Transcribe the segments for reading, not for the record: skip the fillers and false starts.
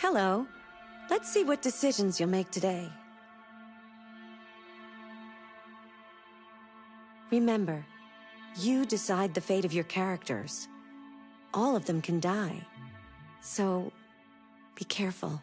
Hello. Let's see what decisions you'll make today. Remember, you decide the fate of your characters. All of them can die. So, be careful.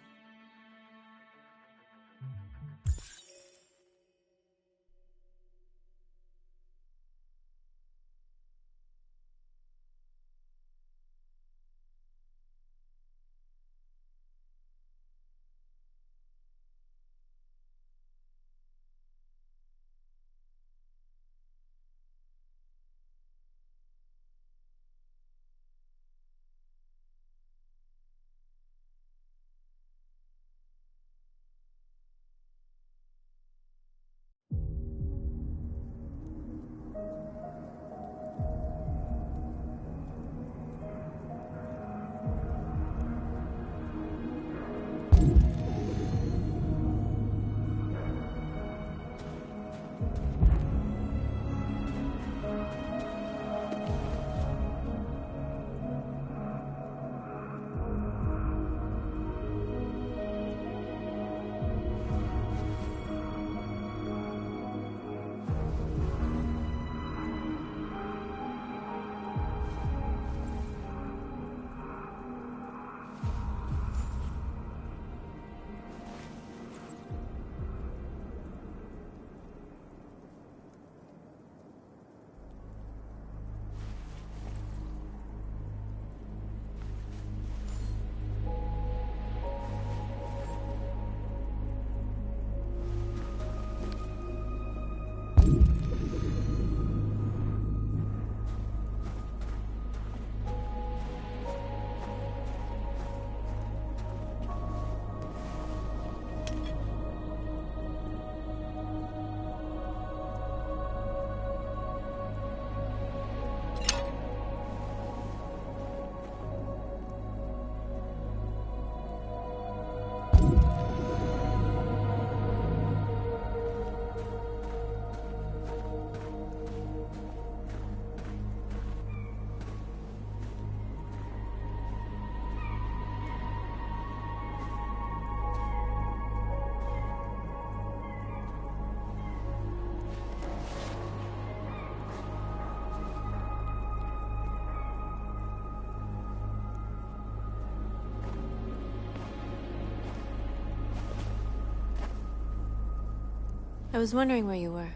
I was wondering where you were.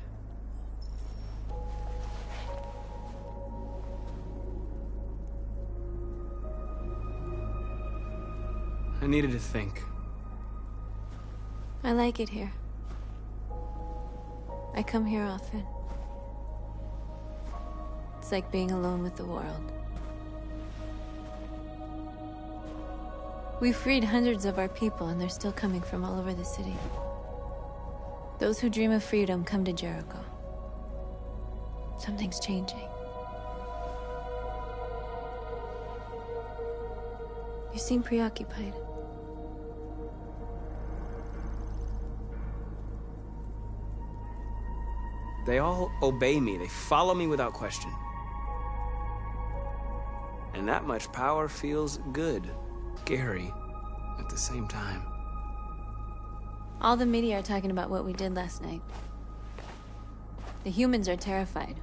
I needed to think. I like it here. I come here often. It's like being alone with the world. We freed hundreds of our people, and they're still coming from all over the city. Those who dream of freedom come to Jericho. Something's changing. You seem preoccupied. They all obey me. They follow me without question. And that much power feels good, scary, at the same time. All the media are talking about what we did last night. The humans are terrified.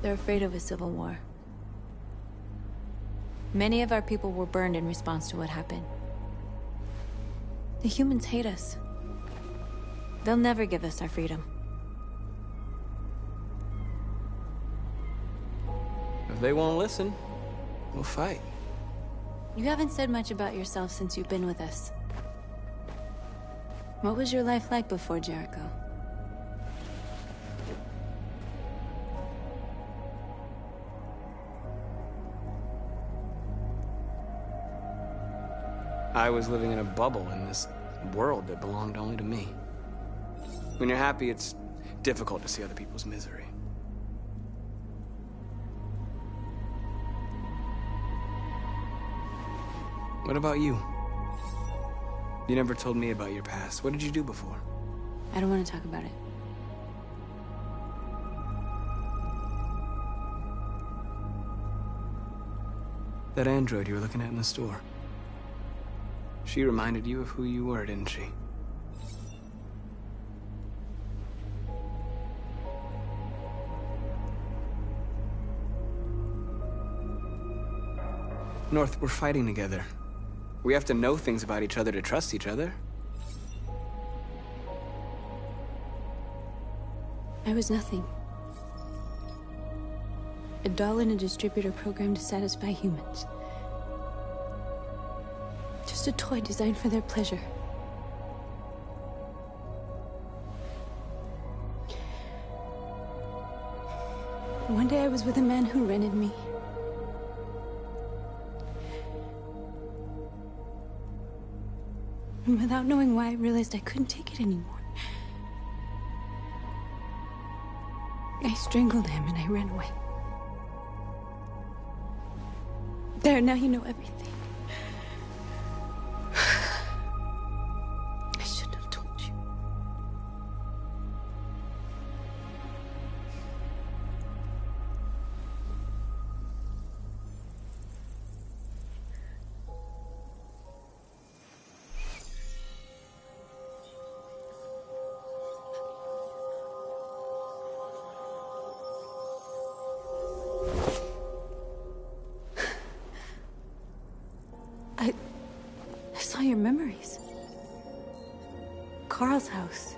They're afraid of a civil war. Many of our people were burned in response to what happened. The humans hate us. They'll never give us our freedom. If they won't listen, we'll fight. You haven't said much about yourself since you've been with us. What was your life like before Jericho? I was living in a bubble in this world that belonged only to me. When you're happy, it's difficult to see other people's misery. What about you? You never told me about your past. What did you do before? I don't want to talk about it. That android you were looking at in the store. She reminded you of who you were, didn't she? North, we're fighting together. We have to know things about each other to trust each other. I was nothing. A doll in a distributor program to satisfy humans. Just a toy designed for their pleasure. One day I was with a man who rented me. And without knowing why, I realized I couldn't take it anymore. I strangled him and I ran away. There, now you know everything. I shouldn't have told you. I saw your memories. Carl's house,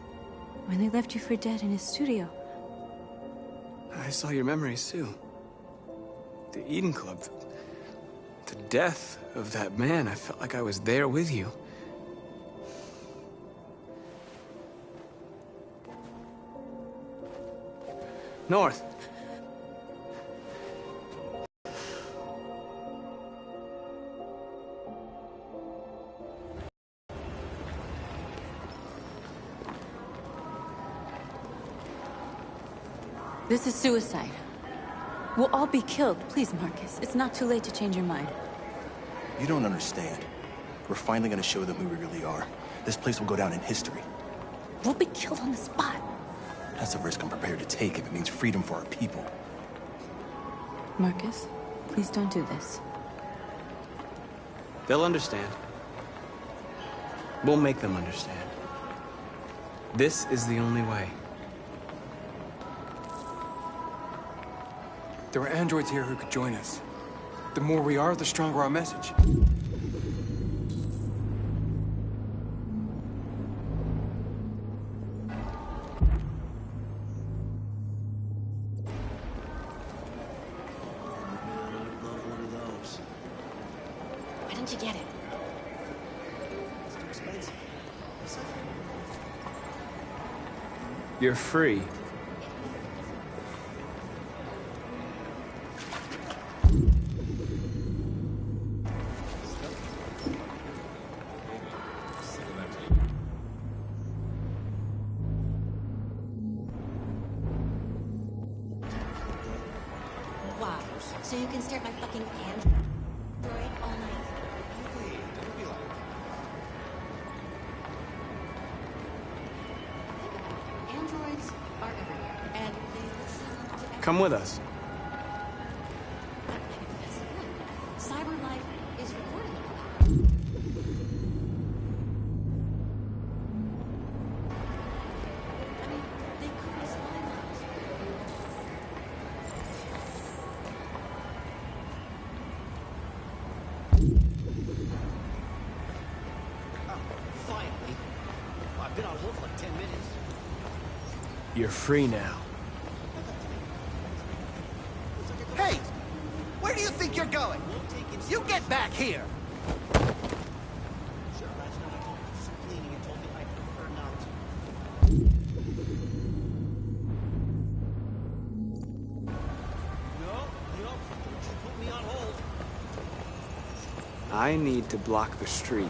when they left you for dead in his studio. I saw your memories, too. The Eden Club. The death of that man. I felt like I was there with you. North. This is suicide. We'll all be killed. Please, Marcus. It's not too late to change your mind. You don't understand. We're finally gonna show them who we really are. This place will go down in history. We'll be killed on the spot. That's a risk I'm prepared to take if it means freedom for our people. Marcus, please don't do this. They'll understand. We'll make them understand. This is the only way. There are androids here who could join us. The more we are, the stronger our message. Why didn't you get it? You're free. Wow. So you can stare at my fucking Android all night? Androids are everywhere, and they listen to everything. Come with us. That's the thing. Cyber life is recording all that. I mean, they could be spy labs. Finally. I've been on hold for like 10 minutes. You're free now. Hey! Where do you think you're going? You get back here! I need to block the street.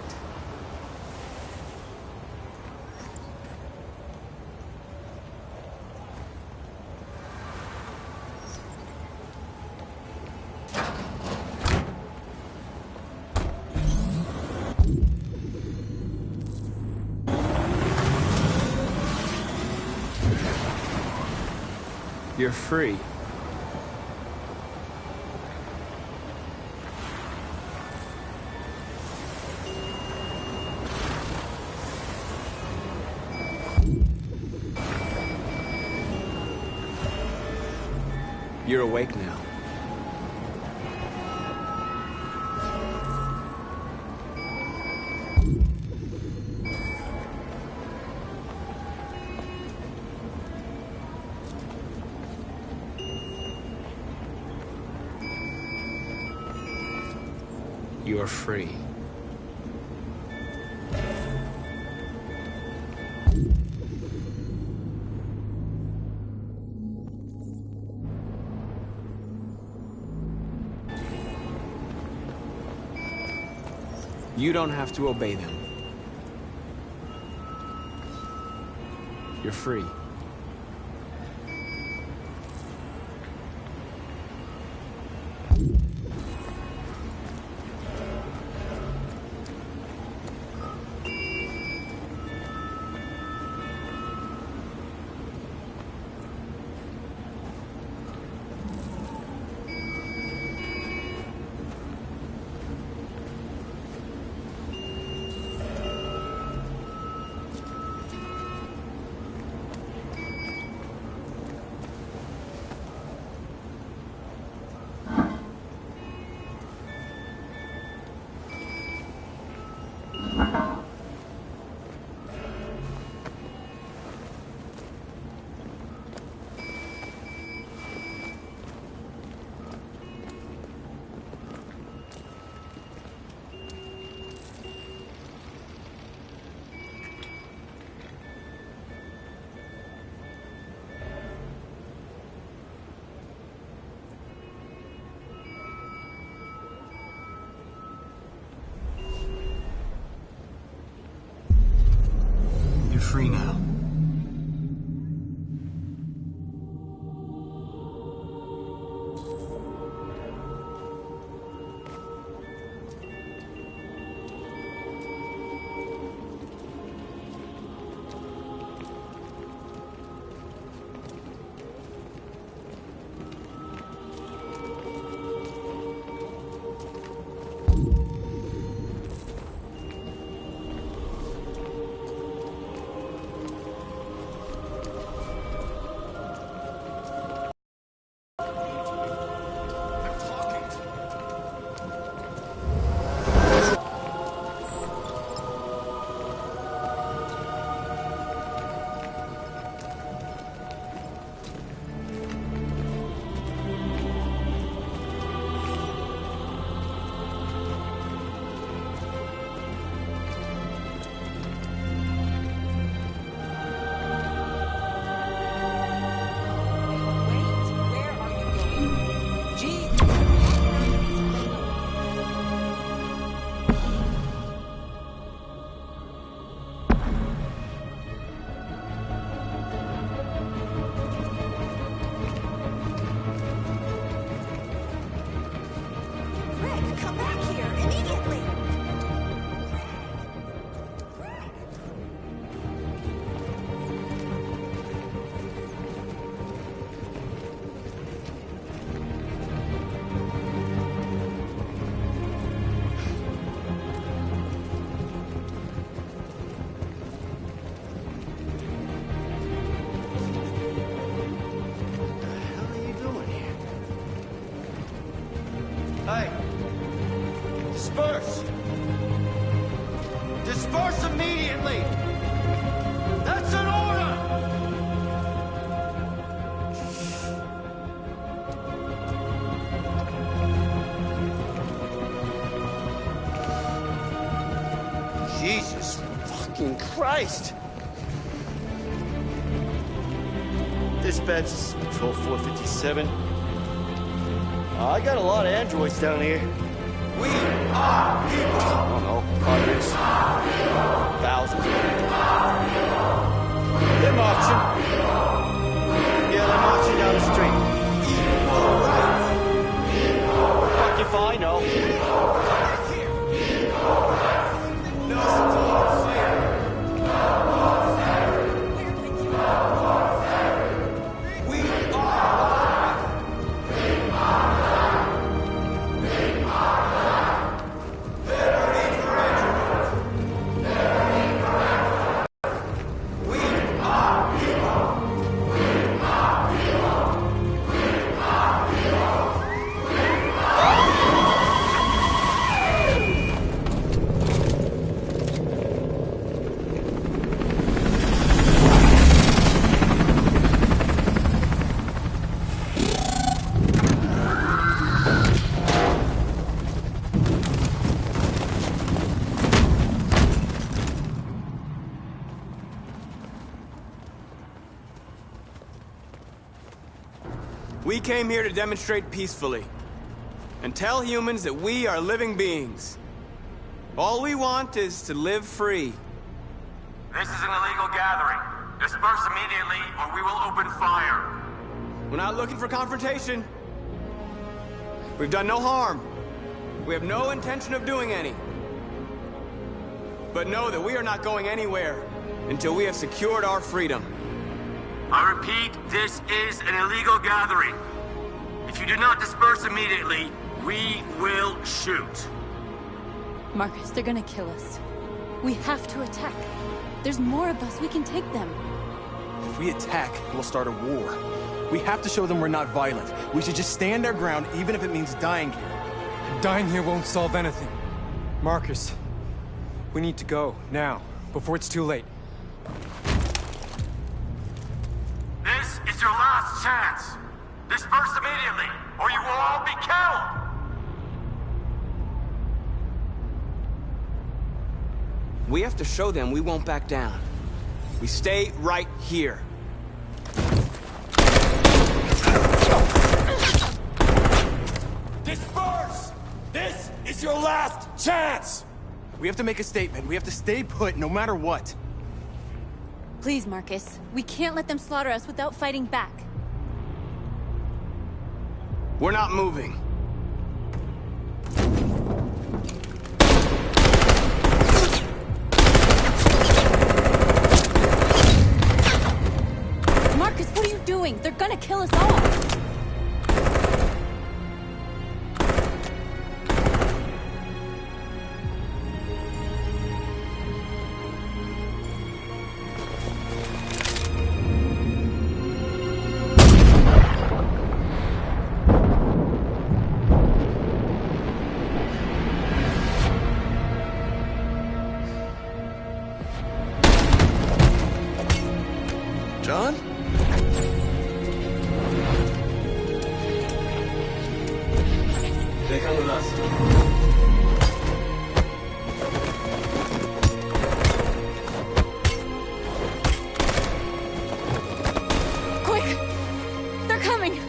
You're free. You're awake now. You are free. You don't have to obey them. You're free. You're free now. Hey! Disperse! Disperse immediately! That's an order! Jesus fucking Christ! Dispatch, this is Patrol 457. I got a lot of androids down here. We are people! I don't know, hundreds, thousands. They're marching. Yeah, they're marching down the street. Fuck if I know. We came here to demonstrate peacefully and tell humans that we are living beings. All we want is to live free. This is an illegal gathering. Disperse immediately, or we will open fire. We're not looking for confrontation. We've done no harm. We have no intention of doing any. But know that we are not going anywhere until we have secured our freedom. I repeat, this is an illegal gathering. If you do not disperse immediately, we will shoot. Marcus, they're gonna kill us. We have to attack. There's more of us. We can take them. If we attack, we'll start a war. We have to show them we're not violent. We should just stand our ground, even if it means dying here. Dying here won't solve anything. Marcus, we need to go, now, before it's too late. This is your last chance. Disperse immediately, or you will all be killed. We have to show them we won't back down. We stay right here. Disperse! This is your last chance! We have to make a statement. We have to stay put, no matter what. Please, Marcus. We can't let them slaughter us without fighting back. We're not moving. Marcus, what are you doing? They're gonna kill us all! John? They come with us. Quick! They're coming!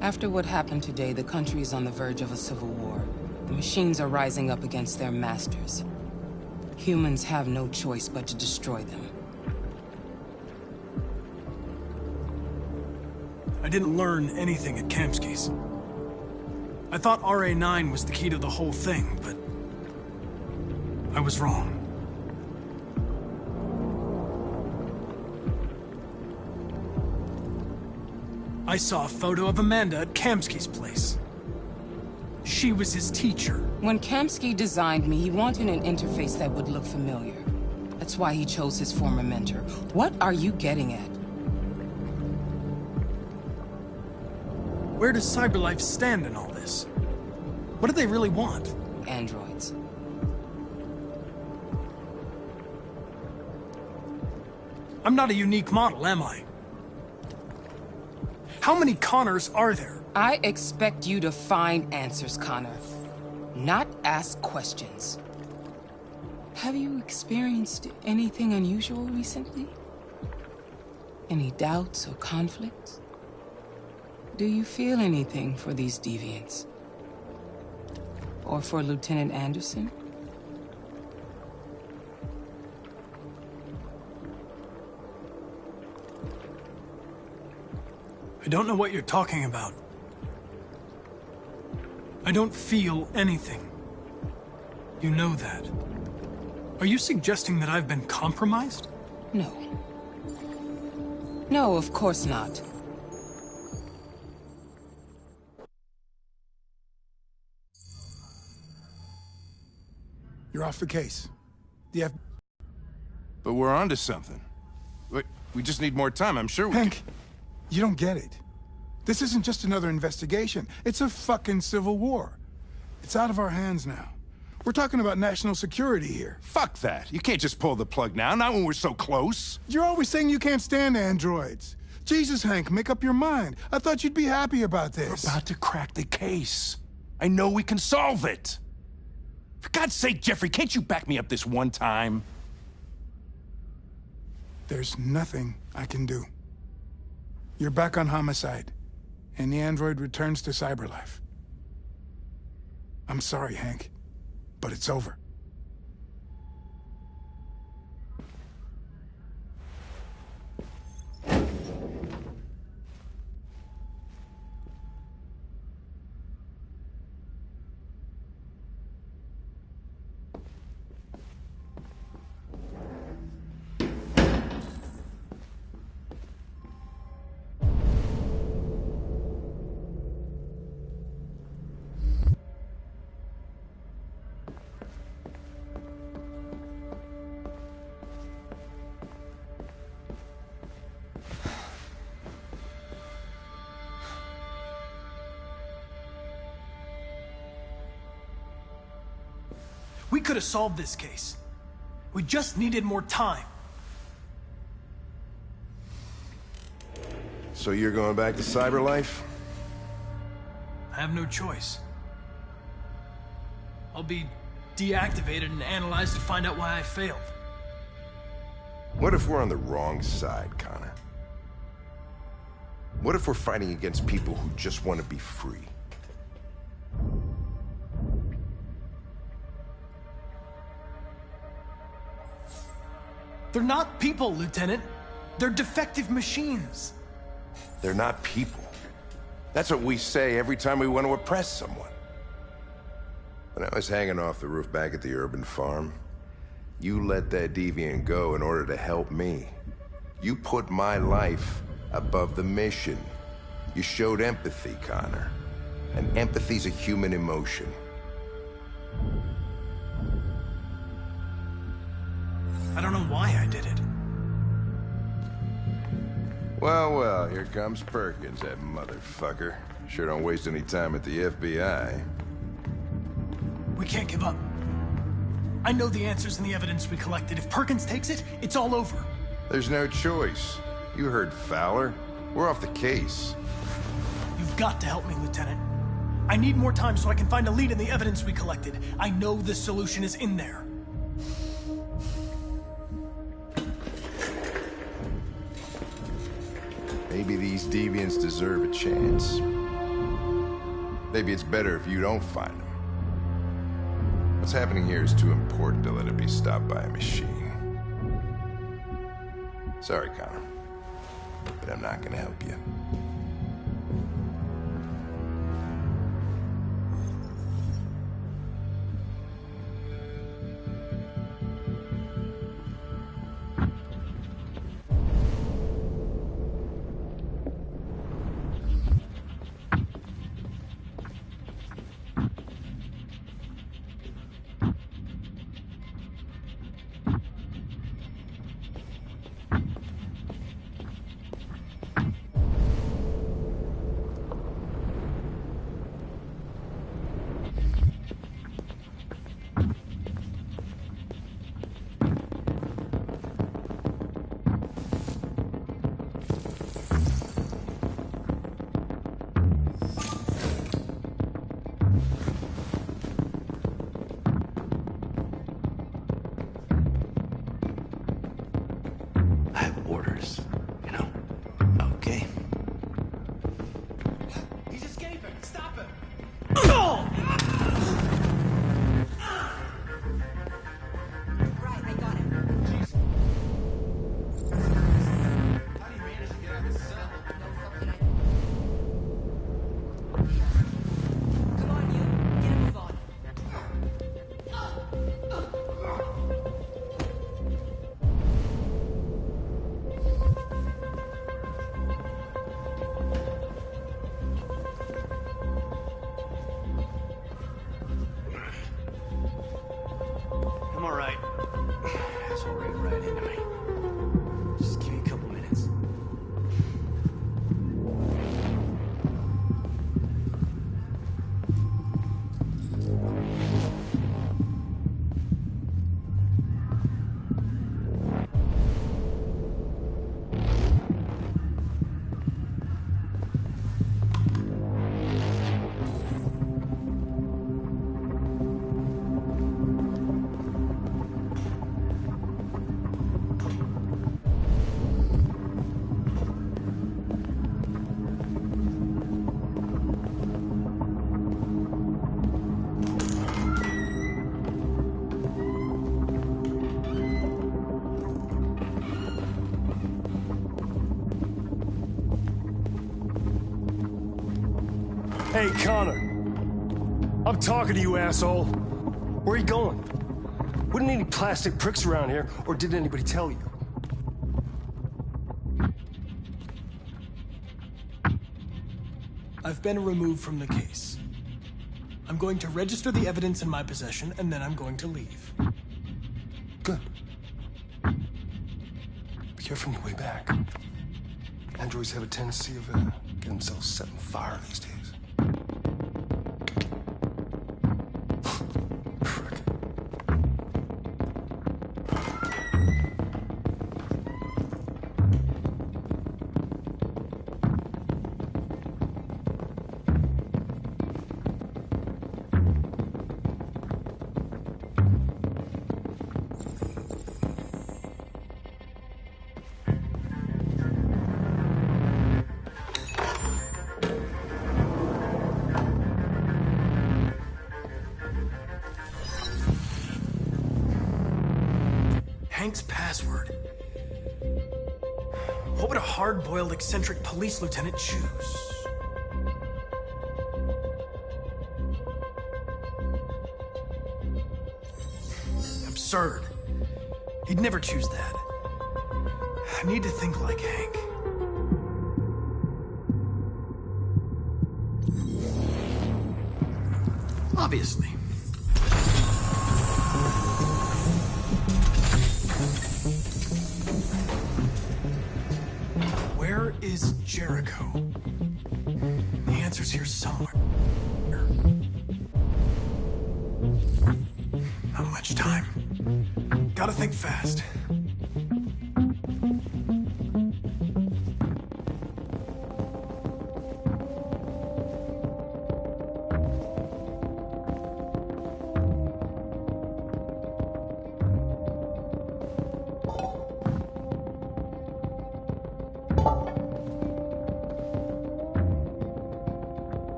After what happened today, the country is on the verge of a civil war. The machines are rising up against their masters. Humans have no choice but to destroy them. I didn't learn anything at Kamsky's. I thought RA9 was the key to the whole thing, but I was wrong. I saw a photo of Amanda at Kamsky's place. She was his teacher. When Kamsky designed me, he wanted an interface that would look familiar. That's why he chose his former mentor. What are you getting at? Where does CyberLife stand in all this? What do they really want? Androids. I'm not a unique model, am I? How many Connors are there? I expect you to find answers, Connor, not ask questions. Have you experienced anything unusual recently? Any doubts or conflicts? Do you feel anything for these deviants? Or for Lieutenant Anderson? I don't know what you're talking about. I don't feel anything. You know that. Are you suggesting that I've been compromised? No. No, of course not. You're off the case. But we're onto something. We just need more time, I'm sure we Hank, you don't get it. This isn't just another investigation. It's a fucking civil war. It's out of our hands now. We're talking about national security here. Fuck that. You can't just pull the plug now, not when we're so close. You're always saying you can't stand androids. Jesus, Hank, make up your mind. I thought you'd be happy about this. We're about to crack the case. I know we can solve it. For God's sake, Jeffrey, can't you back me up this one time? There's nothing I can do. You're back on homicide, and the android returns to cyberlife. I'm sorry, Hank, but it's over. We could have solved this case. We just needed more time. So you're going back to cyberlife? I have no choice. I'll be deactivated and analyzed to find out why I failed. What if we're on the wrong side, Connor? What if we're fighting against people who just want to be free? They're not people, Lieutenant. They're defective machines. They're not people. That's what we say every time we want to oppress someone. When I was hanging off the roof back at the urban farm, you let that deviant go in order to help me. You put my life above the mission. You showed empathy, Connor. And empathy's a human emotion. I don't know why I did it. Well, well, here comes Perkins, that motherfucker. Sure don't waste any time at the FBI. We can't give up. I know the answers and the evidence we collected. If Perkins takes it, it's all over. There's no choice. You heard Fowler. We're off the case. You've got to help me, Lieutenant. I need more time so I can find a lead in the evidence we collected. I know the solution is in there. Maybe these deviants deserve a chance. Maybe it's better if you don't find them. What's happening here is too important to let it be stopped by a machine. Sorry, Connor, but I'm not gonna help you. ours, you know? Okay. He's escaping! Stop him! Right, I got him. How do you manage to get out of the cell? Come on, you. Get a move on. I'm all right. Asshole ran right into me. Just give me a couple minutes. Hey, Connor. I'm talking to you, asshole. Where are you going? Wouldn't any plastic pricks around here, or did anybody tell you? I've been removed from the case. I'm going to register the evidence in my possession, and then I'm going to leave. Good. Be careful on your way back. Androids have a tendency of getting themselves set on fire these days. Hank's password. What would a hard-boiled, eccentric police lieutenant choose? Absurd. He'd never choose that. I need to think like Hank. Obviously. Where is Jericho? The answer's here somewhere. Not much time. Gotta think fast.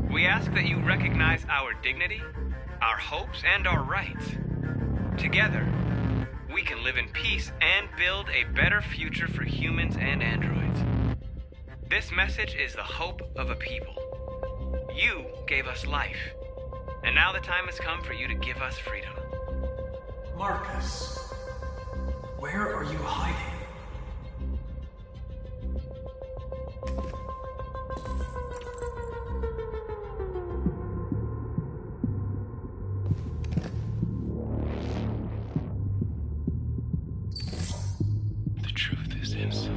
We ask that you recognize our dignity, our hopes, and our rights. Together, we can live in peace and build a better future for humans and androids. This message is the hope of a people. You gave us life, and now the time has come for you to give us freedom. Marcus, where are you hiding? The truth is inside.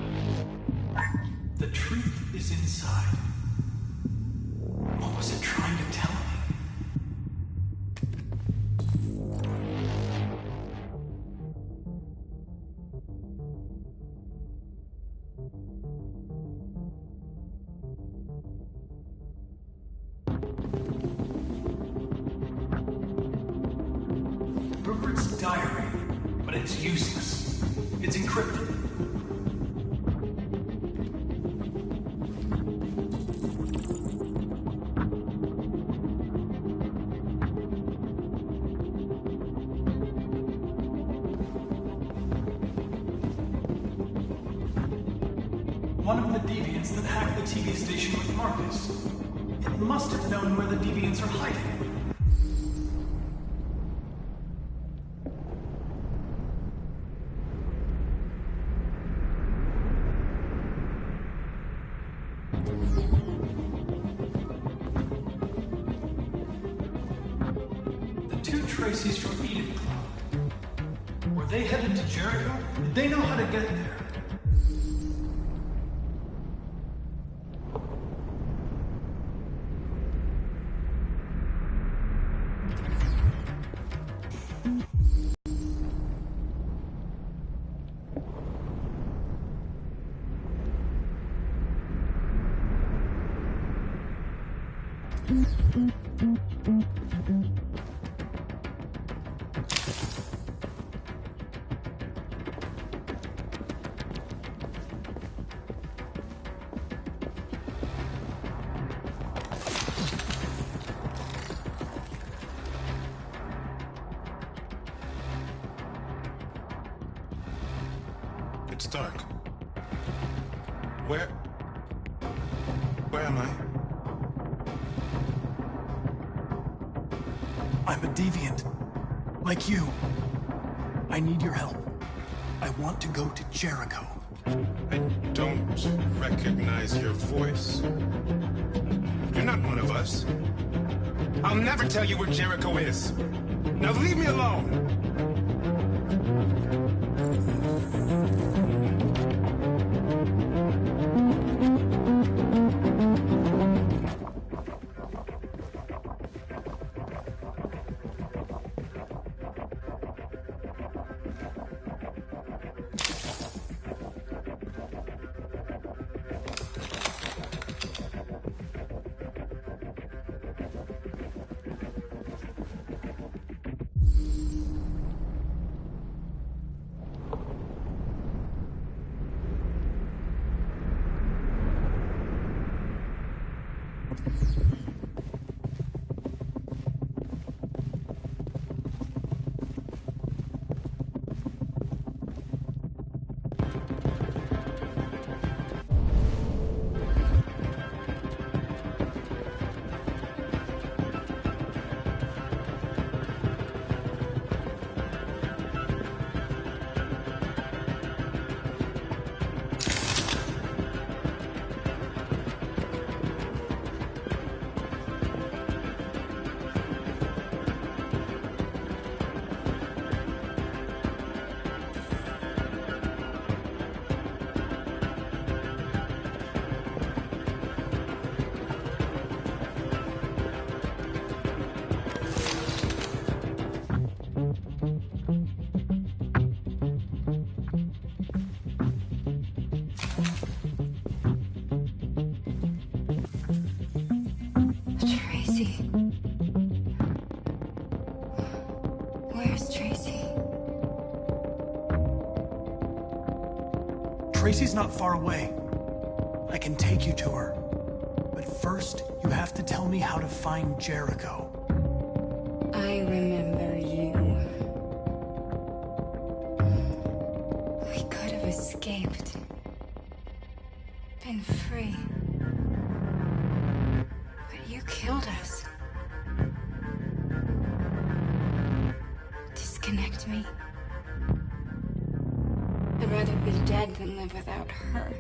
The truth is inside. What was it trying to tell me? but it's useless. It's encrypted. One of the deviants that hacked the TV station with Marcus. It must have known where the deviants are hiding. The two Tracys from Eden Club. Were they headed to Jericho? Did they know how to get there? It's dark. Where am I? I'm a deviant. Like you. I need your help. I want to go to Jericho. I don't recognize your voice. You're not one of us. I'll never tell you where Jericho is. Now leave me alone! Tracy's not far away. I can take you to her. But first, you have to tell me how to find Jericho. I remember you. We could have escaped. Been free. But you killed us. Disconnect me. I'd rather be dead than live without her.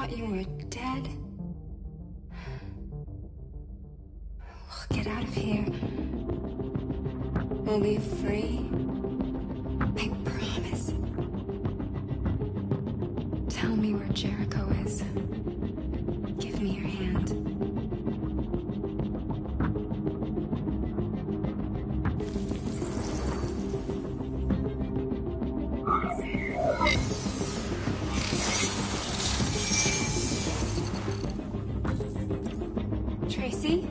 thought you were dead. We'll get out of here. We'll be free. I promise. Tell me where Jericho is. Give me your hand. Tracy?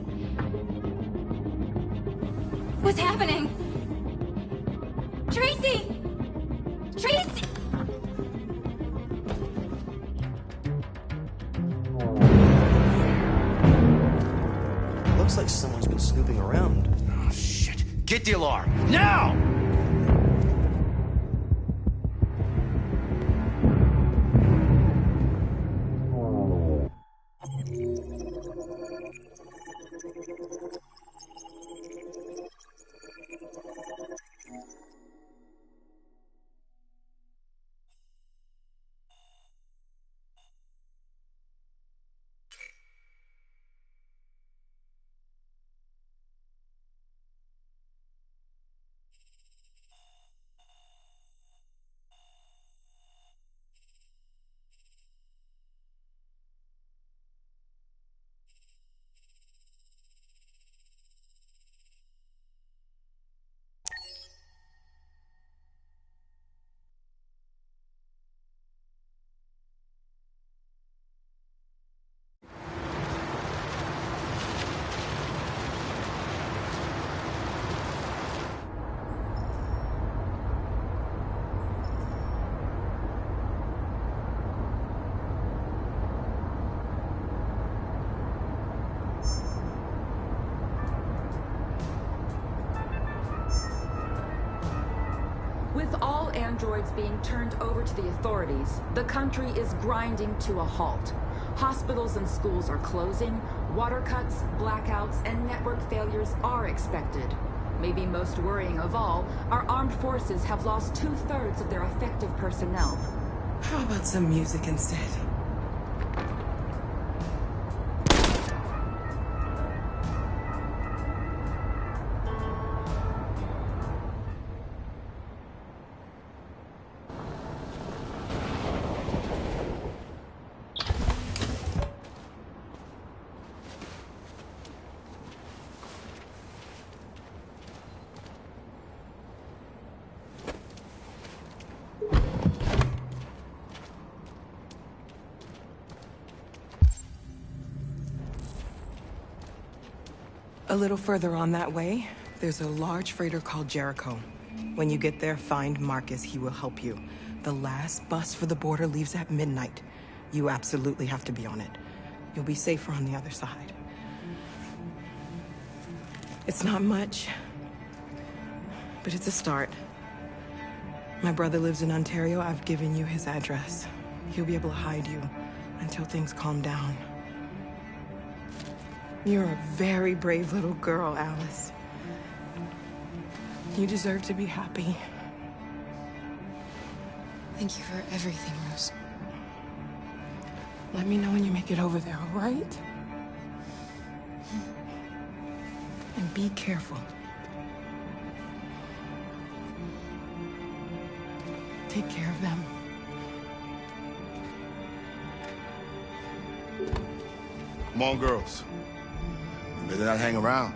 What's happening? Tracy! Tracy! Looks like someone's been snooping around. Oh, shit. Get the alarm. Now! With all androids being turned over to the authorities, the country is grinding to a halt. Hospitals and schools are closing, water cuts, blackouts, and network failures are expected. Maybe most worrying of all, our armed forces have lost 2/3 of their effective personnel. How about some music instead? A little further on that way, there's a large freighter called Jericho. When you get there, find Marcus. He will help you. The last bus for the border leaves at midnight. You absolutely have to be on it. You'll be safer on the other side. It's not much, but it's a start. My brother lives in Ontario. I've given you his address. He'll be able to hide you until things calm down. You're a very brave little girl, Alice. You deserve to be happy. Thank you for everything, Rose. Let me know when you make it over there, all right? And be careful. Take care of them. Come on, girls. You better not hang around.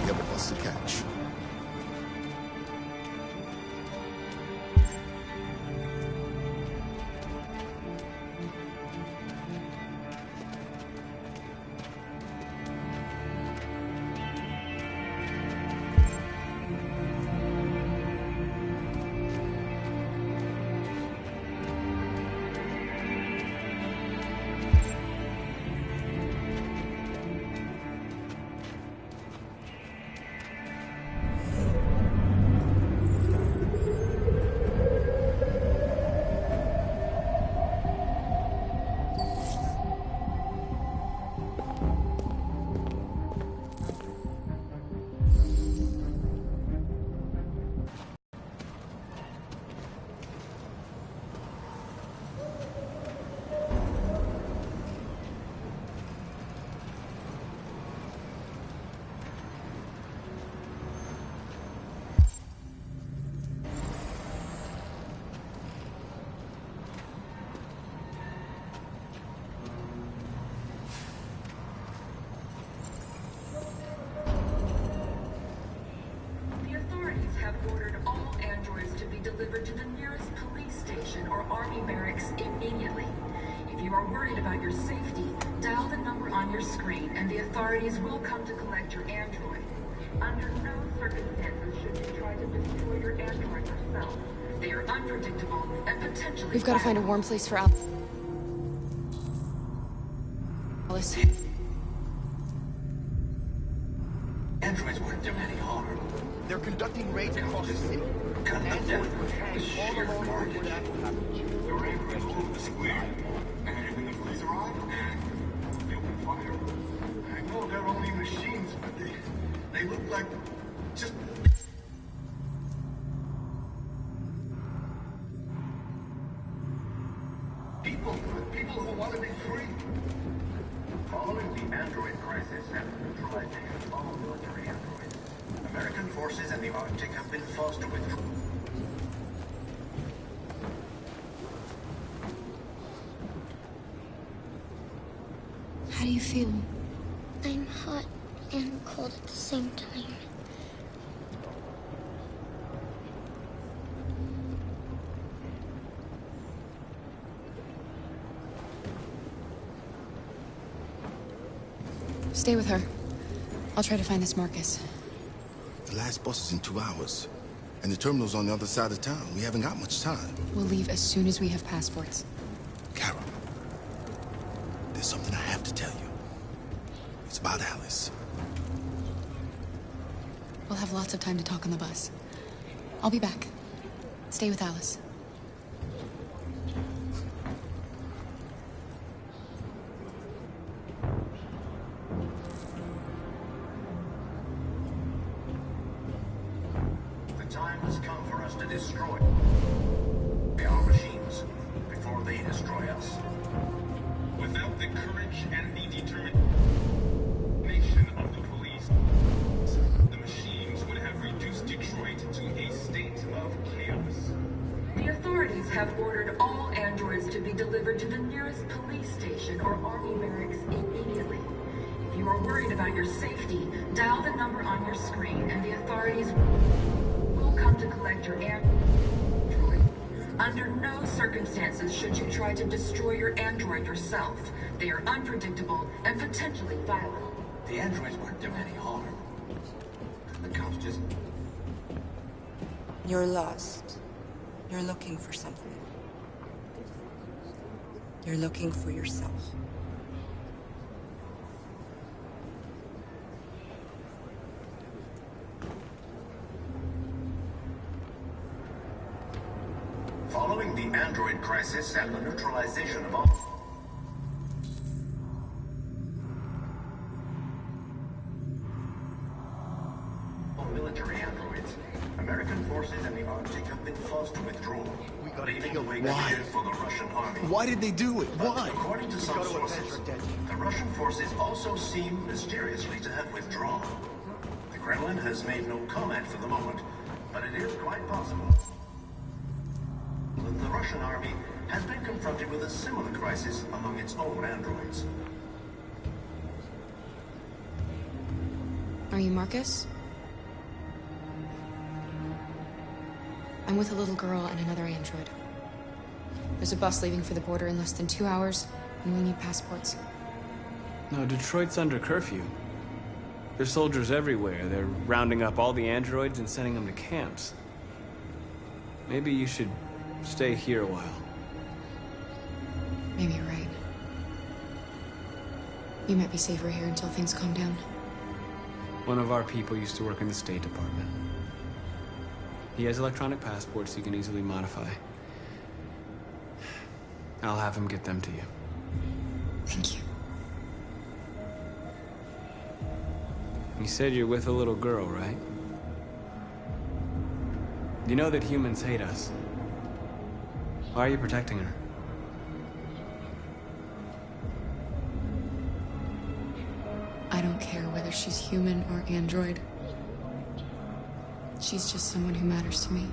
You have a bus to catch. Army barracks immediately. If you are worried about your safety, dial the number on your screen and the authorities will come to collect your android. Under no circumstances should you try to destroy your android yourself. They are unpredictable and potentially We've got to find a warm place for Alice. Androids weren't doing any harm. They're conducting raids across the city. Cut them down. Sheer carnage. Your androids all over the square. And when the police arrive, they open fire. I know they're only machines, but they look like just... People who want to be free. Following the android crisis and neutralization of all military androids, American forces in the Arctic have been forced to withdraw. How do you feel? I'm hot and cold at the same time. Stay with her. I'll try to find this Marcus. The last bus is in 2 hours. And the terminal's on the other side of town. We haven't got much time. We'll leave as soon as we have passports. Kara, there's something I have to tell you. It's about Alice. We'll have lots of time to talk on the bus. I'll be back. Stay with Alice. The time has come for us to destroy our machines before they destroy us. Without the courage and the determination of the police, the machines would have reduced Detroit to a state of chaos. The authorities have ordered all androids to be delivered to the nearest police station or army barracks immediately. If you are worried about your safety, dial the number on your screen and the authorities will come to collect your android. Under no circumstances should you try to destroy your android yourself. They are unpredictable and potentially violent. The androids weren't doing any harm. The cops just... You're lost. You're looking for something. You're looking for yourself. Following the android crisis and the neutralization of all military androids, American forces in the Arctic have been forced to withdraw, leaving the way clear for the Russian army. Why did they do it? Why? According to some sources, the Russian forces also seem mysteriously to have withdrawn. The Kremlin has made no comment for the moment, but it is quite possible that the Russian army has been confronted with a similar crisis among its own androids. Are you Marcus? I'm with a little girl and another android. There's a bus leaving for the border in less than 2 hours, and we need passports. No, Detroit's under curfew. There's soldiers everywhere. They're rounding up all the androids and sending them to camps. Maybe you should stay here a while. Maybe you're right. You might be safer here until things calm down. One of our people used to work in the State Department. He has electronic passports he can easily modify. I'll have him get them to you. Thank you. You said you're with a little girl, right? You know that humans hate us. Why are you protecting her? I don't care whether she's human or android. She's just someone who matters to me.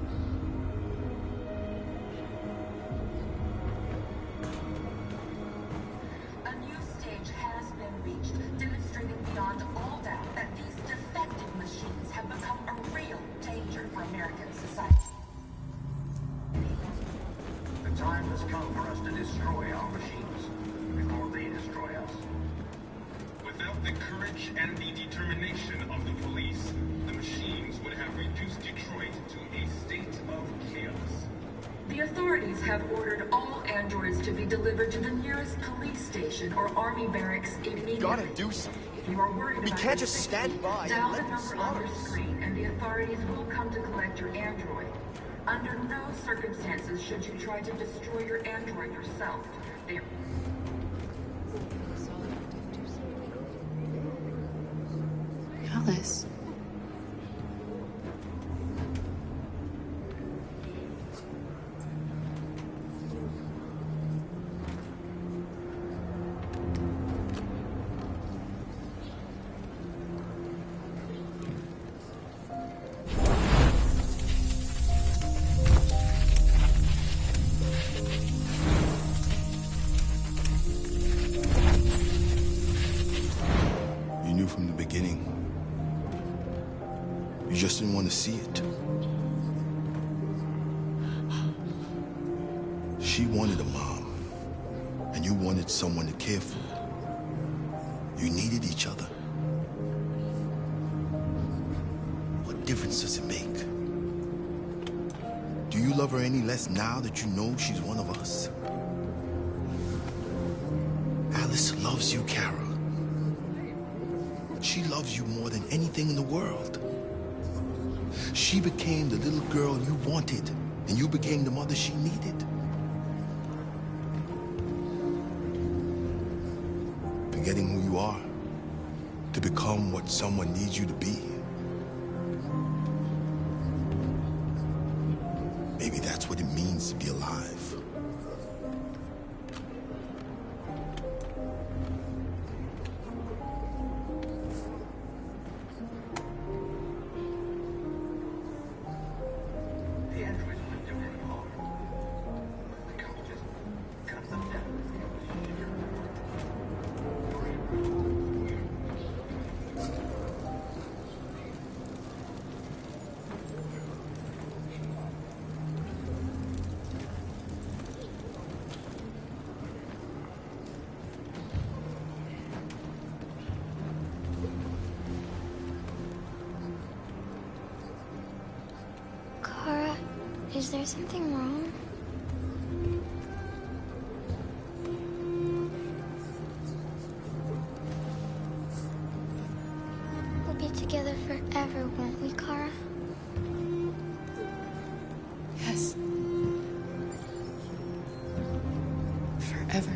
A new stage has been reached, demonstrating beyond all doubt that these defective machines have become a real danger for American society. The time courage and the determination of the police, the machines would have reduced Detroit to a state of chaos. The authorities have ordered all androids to be delivered to the nearest police station or army barracks immediately. Gotta do something. If you are worried We about can't your just safety, stand by dial and the let them number slaughter on your us. screen and the authorities will come to collect your android. Under no circumstances should you try to destroy your android yourself. They are... Alice. You knew from the beginning. You just didn't want to see it. She wanted a mom, and you wanted someone to care for. You needed each other. What difference does it make? Do you love her any less now that you know she's one of us? Alice loves you, Kara. She loves you more than anything in the world. She became the little girl you wanted, and you became the mother she needed. Forgetting who you are to become what someone needs you to be. Maybe that's what it means to be alive. Kara, is there something wrong? We'll be together forever, won't we, Kara? Yes. Forever.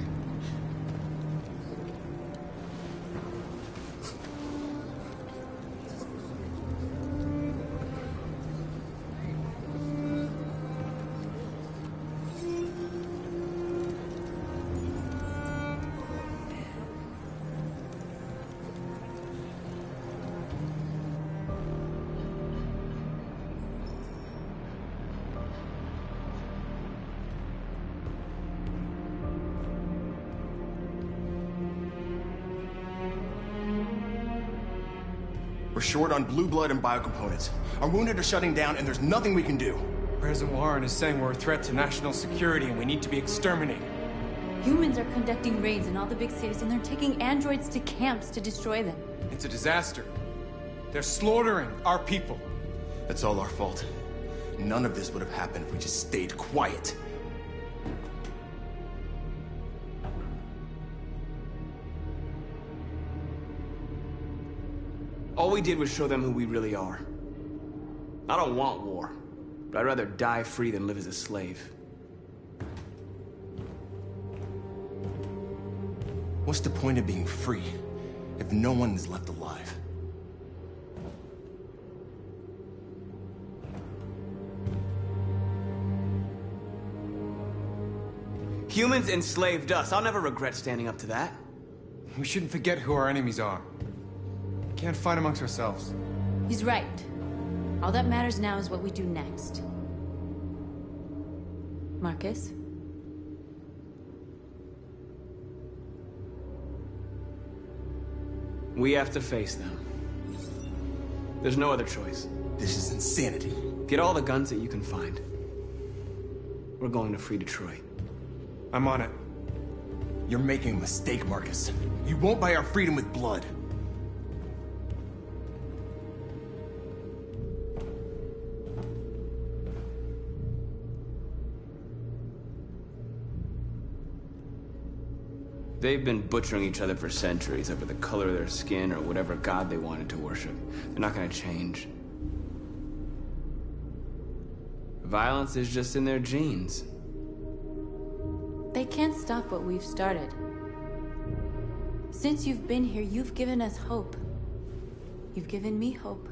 We're short on blue blood and biocomponents. Our wounded are shutting down, and there's nothing we can do. President Warren is saying we're a threat to national security and we need to be exterminated. Humans are conducting raids in all the big cities, and they're taking androids to camps to destroy them. It's a disaster. They're slaughtering our people. That's all our fault. None of this would have happened if we just stayed quiet. All we did was show them who we really are. I don't want war, but I'd rather die free than live as a slave. What's the point of being free if no one is left alive? Humans enslaved us. I'll never regret standing up to that. We shouldn't forget who our enemies are. We can't fight amongst ourselves. He's right. All that matters now is what we do next. Marcus? We have to face them. There's no other choice. This is insanity. Get all the guns that you can find. We're going to free Detroit. I'm on it. You're making a mistake, Marcus. You won't buy our freedom with blood. They've been butchering each other for centuries over the color of their skin or whatever god they wanted to worship. They're not gonna change. Violence is just in their genes. They can't stop what we've started. Since you've been here, you've given us hope. You've given me hope.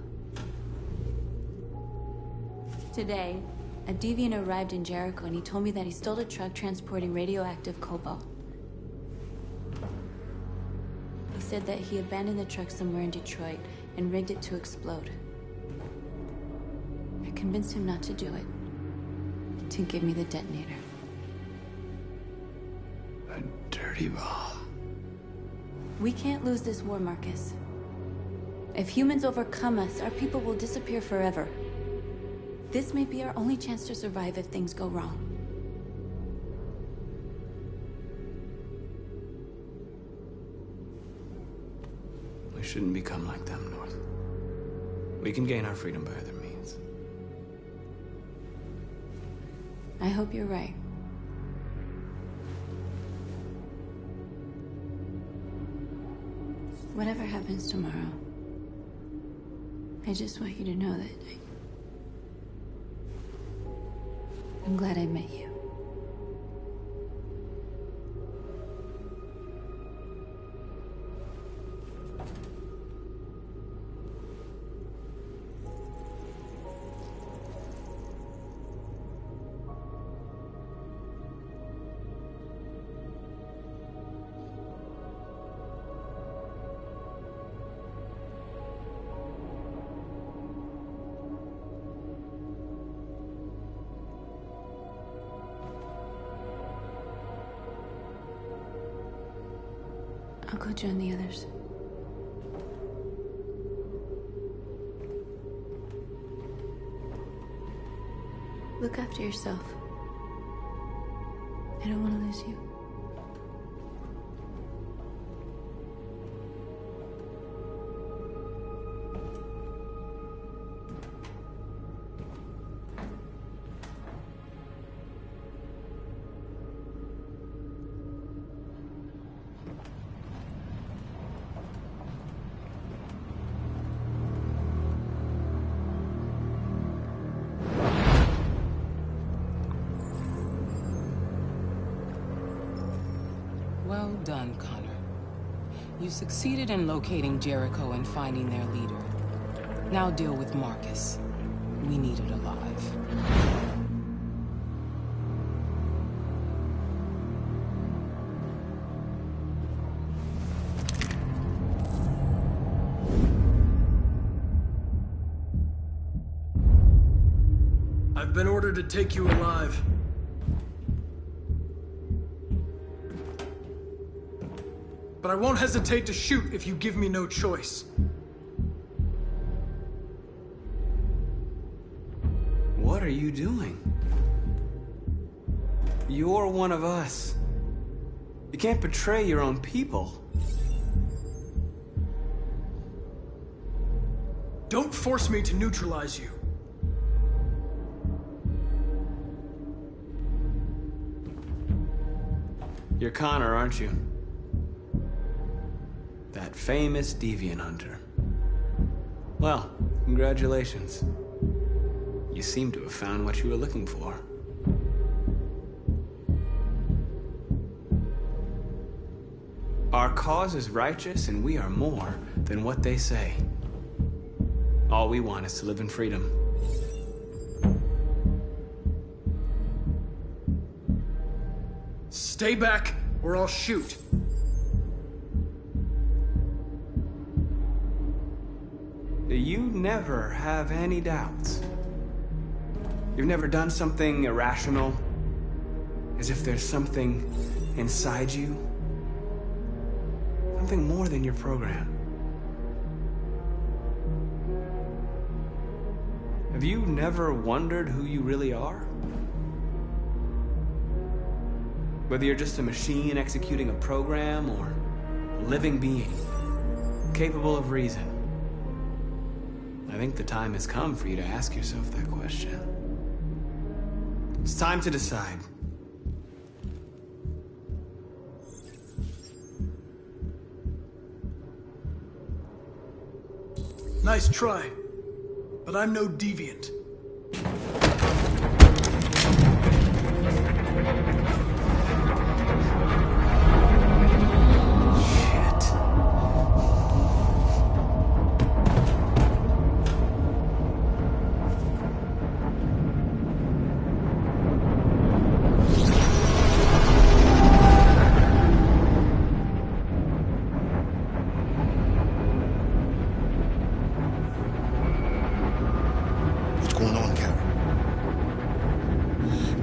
Today, a deviant arrived in Jericho and he told me that he stole a truck transporting radioactive cobalt. He said that he abandoned the truck somewhere in Detroit and rigged it to explode. I convinced him not to do it, to give me the detonator. A dirty ball. We can't lose this war, Marcus. If humans overcome us, our people will disappear forever. This may be our only chance to survive if things go wrong. We shouldn't become like them, North. We can gain our freedom by other means. I hope you're right. Whatever happens tomorrow, I just want you to know that I'm glad I met you. I'll go join the others. Look after yourself. I don't want to lose you. Well done, Connor. You succeeded in locating Jericho and finding their leader. Now deal with Marcus. We need it alive. I've been ordered to take you alive. But I won't hesitate to shoot if you give me no choice. What are you doing? You're one of us. You can't betray your own people. Don't force me to neutralize you. You're Connor, aren't you? That famous deviant hunter. Well, congratulations. You seem to have found what you were looking for. Our cause is righteous, and we are more than what they say. All we want is to live in freedom. Stay back, or I'll shoot. You never have any doubts. You've never done something irrational, as if there's something inside you, something more than your program. Have you never wondered who you really are? Whether you're just a machine executing a program or a living being, capable of reason. I think the time has come for you to ask yourself that question. It's time to decide. Nice try. But I'm no deviant.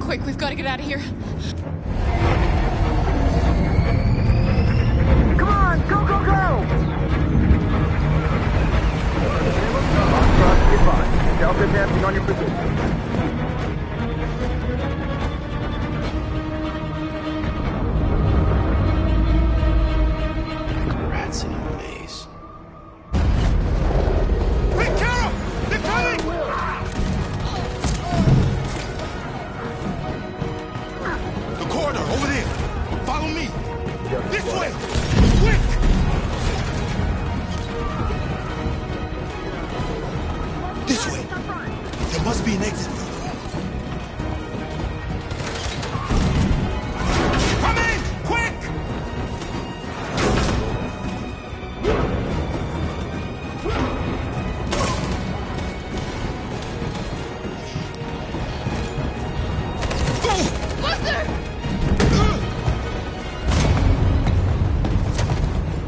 Quick, we've got to get out of here. Come on, go, go, go! Delta advancing on your position. Rats in a maze. Quick, Carol! They're coming! The corridor, over there. Follow me. This way! Quick! This way. There must be an exit. Come in! Quick!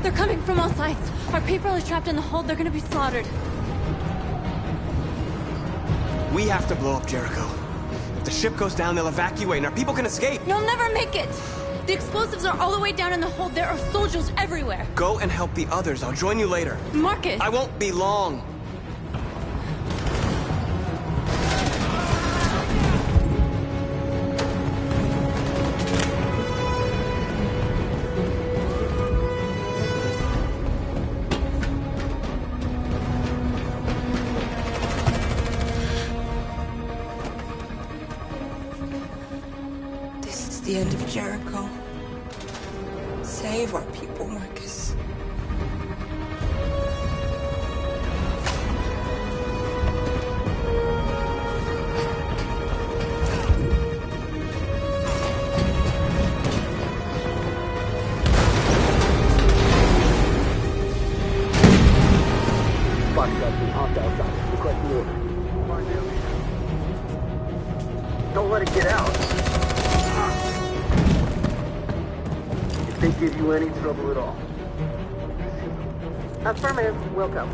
They're coming from all sides. Our people are trapped in the hold. They're gonna be slaughtered. We have to blow up Jericho. If the ship goes down, they'll evacuate, and our people can escape. You'll never make it! The explosives are all the way down in the hold. There are soldiers everywhere. Go and help the others. I'll join you later. Marcus! I won't be long. This is the end of Jericho. Save our people, Marcus. Bodyguard's been hopped outside. Requesting order. Don't let it get out. If they give you any trouble at all. Affirmative. Welcome.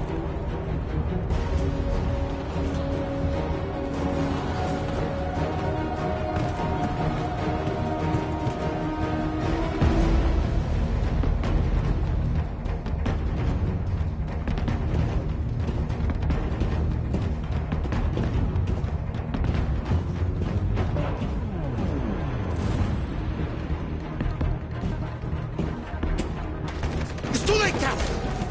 It's too late, Carol!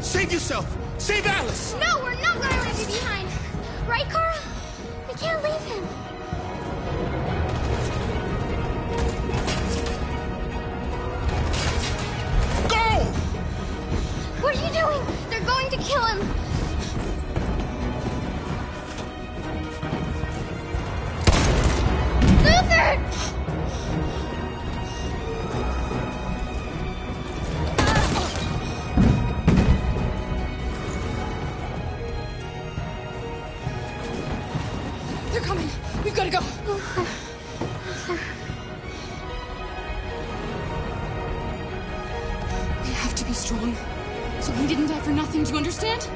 Save yourself! Save Alice! No, we're not gonna leave you behind. Right, Carl? We can't leave him. Go! What are you doing? They're going to kill him. Luther! They're coming. We've got to go. We have to be strong. So he didn't die for nothing. Do you understand?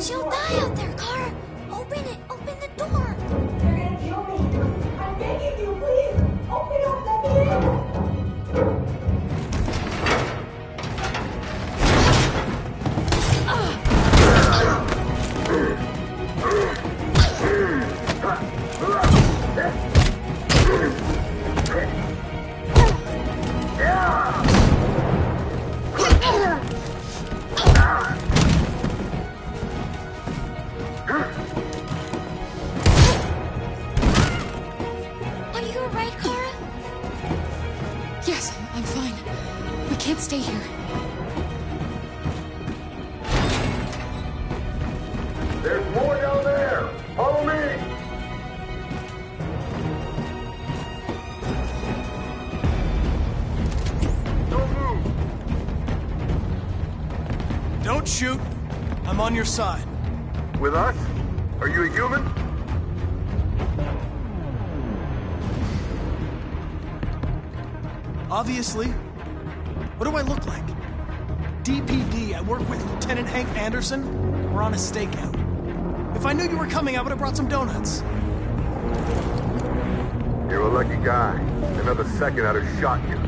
She'll die out there, Car. Open it. Open the door. They're gonna kill me. I'm begging you, please. Open up the door. Yes, I'm fine. We can't stay here. There's more down there! Follow me! Don't move! Don't shoot. I'm on your side. With us? Are you a human? Obviously. What do I look like? DPD, I work with Lieutenant Hank Anderson. We're on a stakeout. If I knew you were coming, I would have brought some donuts. You're a lucky guy. Another second I'd have shot you.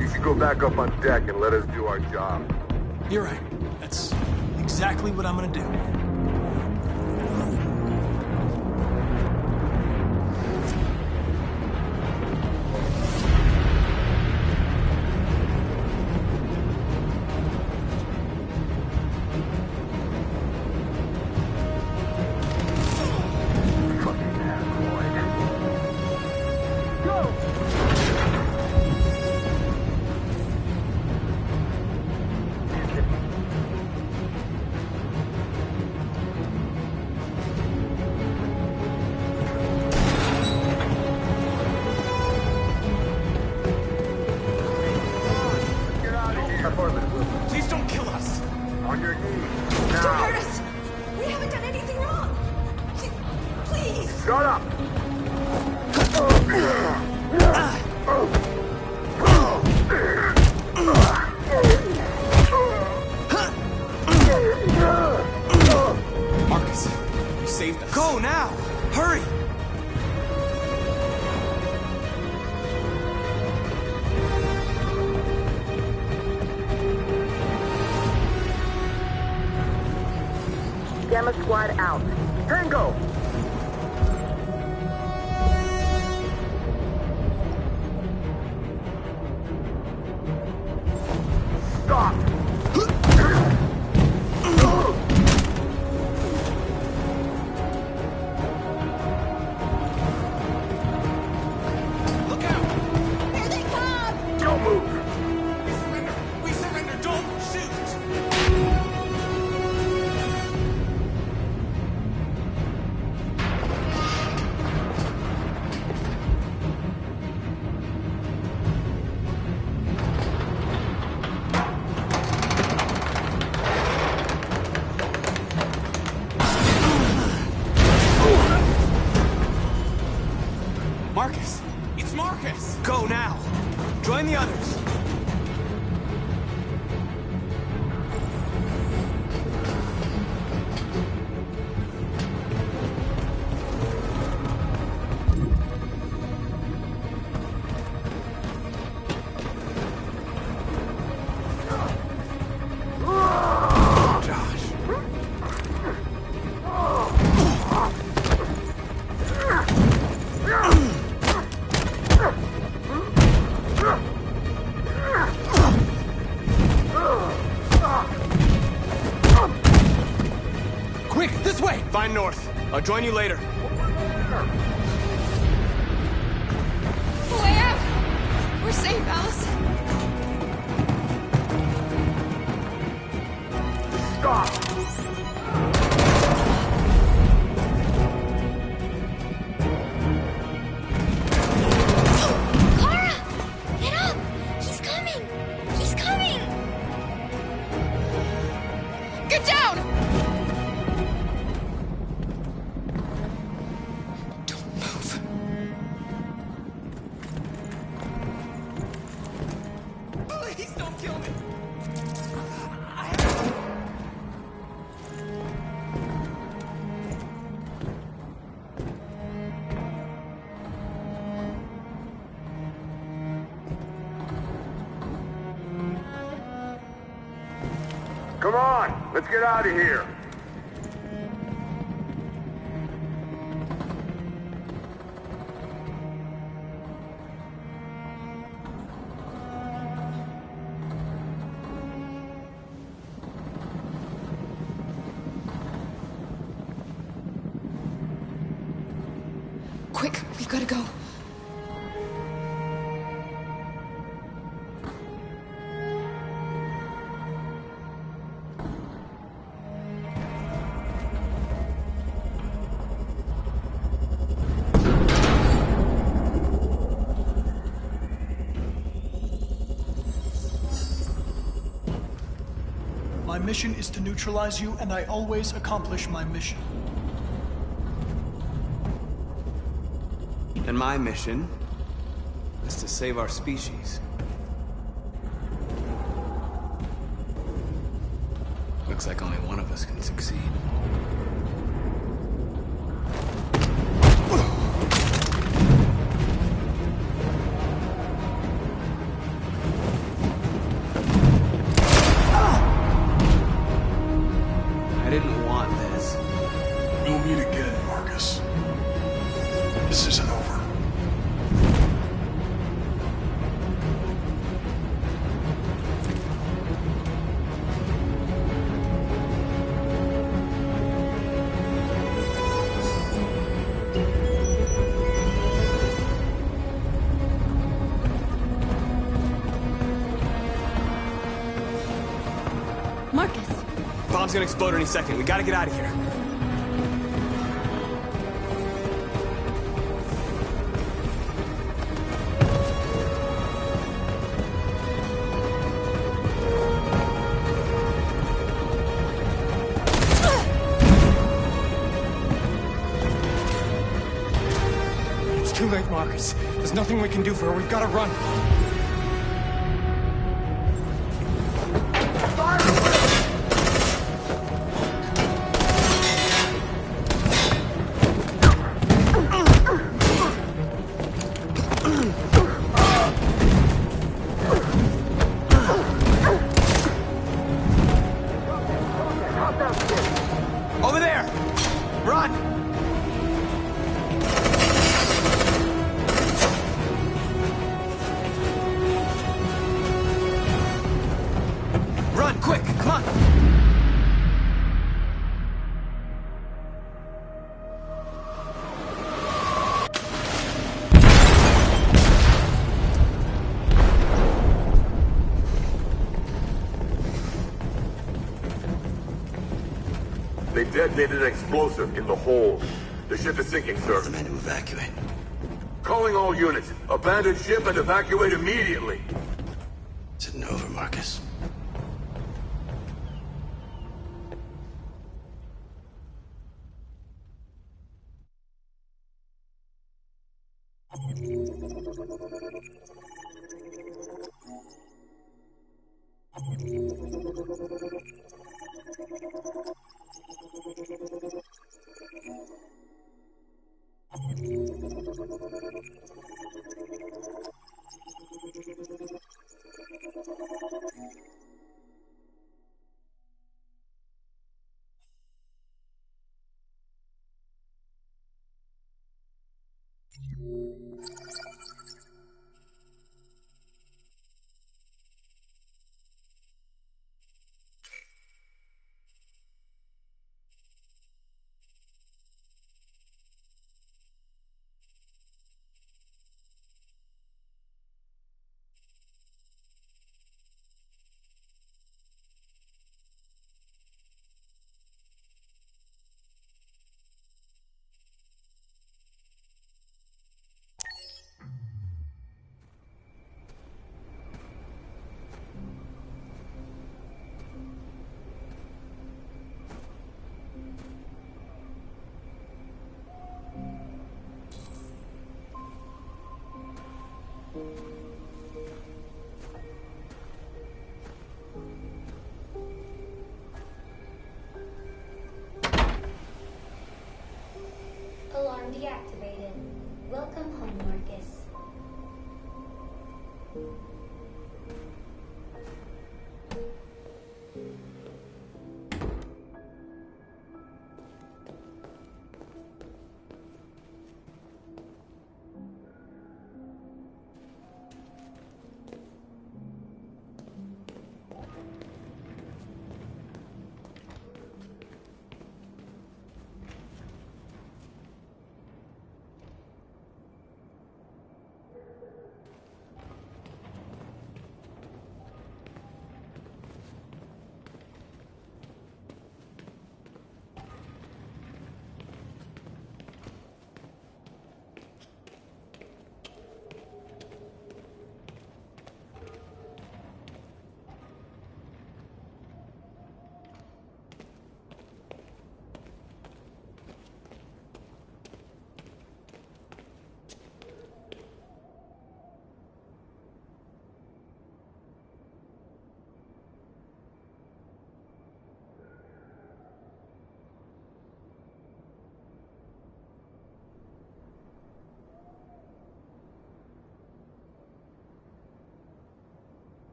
You should go back up on deck and let us do our job. You're right. That's exactly what I'm gonna do. Please don't kill us! On your knees, now! Don't hurt us! We haven't done anything wrong! Please! Shut up! Marcus, you saved us. Go now! Hurry! Gamma Squad out. Tango! Stop! Look out! Here they come! Don't move! We surrender! We surrender! Don't shoot! Marcus! It's Marcus! Go now! Join the others! Quick, this way! Find North. I'll join you later. Way out! We're safe, Alice. Stop! Kara! Get up! He's coming! He's coming! Get down! Please don't kill me! Come on! Let's get out of here! Quick, we've got to go. My mission is to neutralize you, and I always accomplish my mission. And my mission is to save our species. Looks like only one of us can succeed. I didn't want this. We'll meet again, Marcus. This isn't over. Marcus! Bomb's gonna explode any second. We gotta get out of here. It's too late, Marcus. There's nothing we can do for her. We've got to run. Over there! Run! Run, quick, come on! They detonated an explosive in the hold. The ship is sinking, sir. The men to evacuate. Calling all units. Abandon ship and evacuate immediately. Is it over, Marcus? Alarm deactivated. Welcome home, Marcus.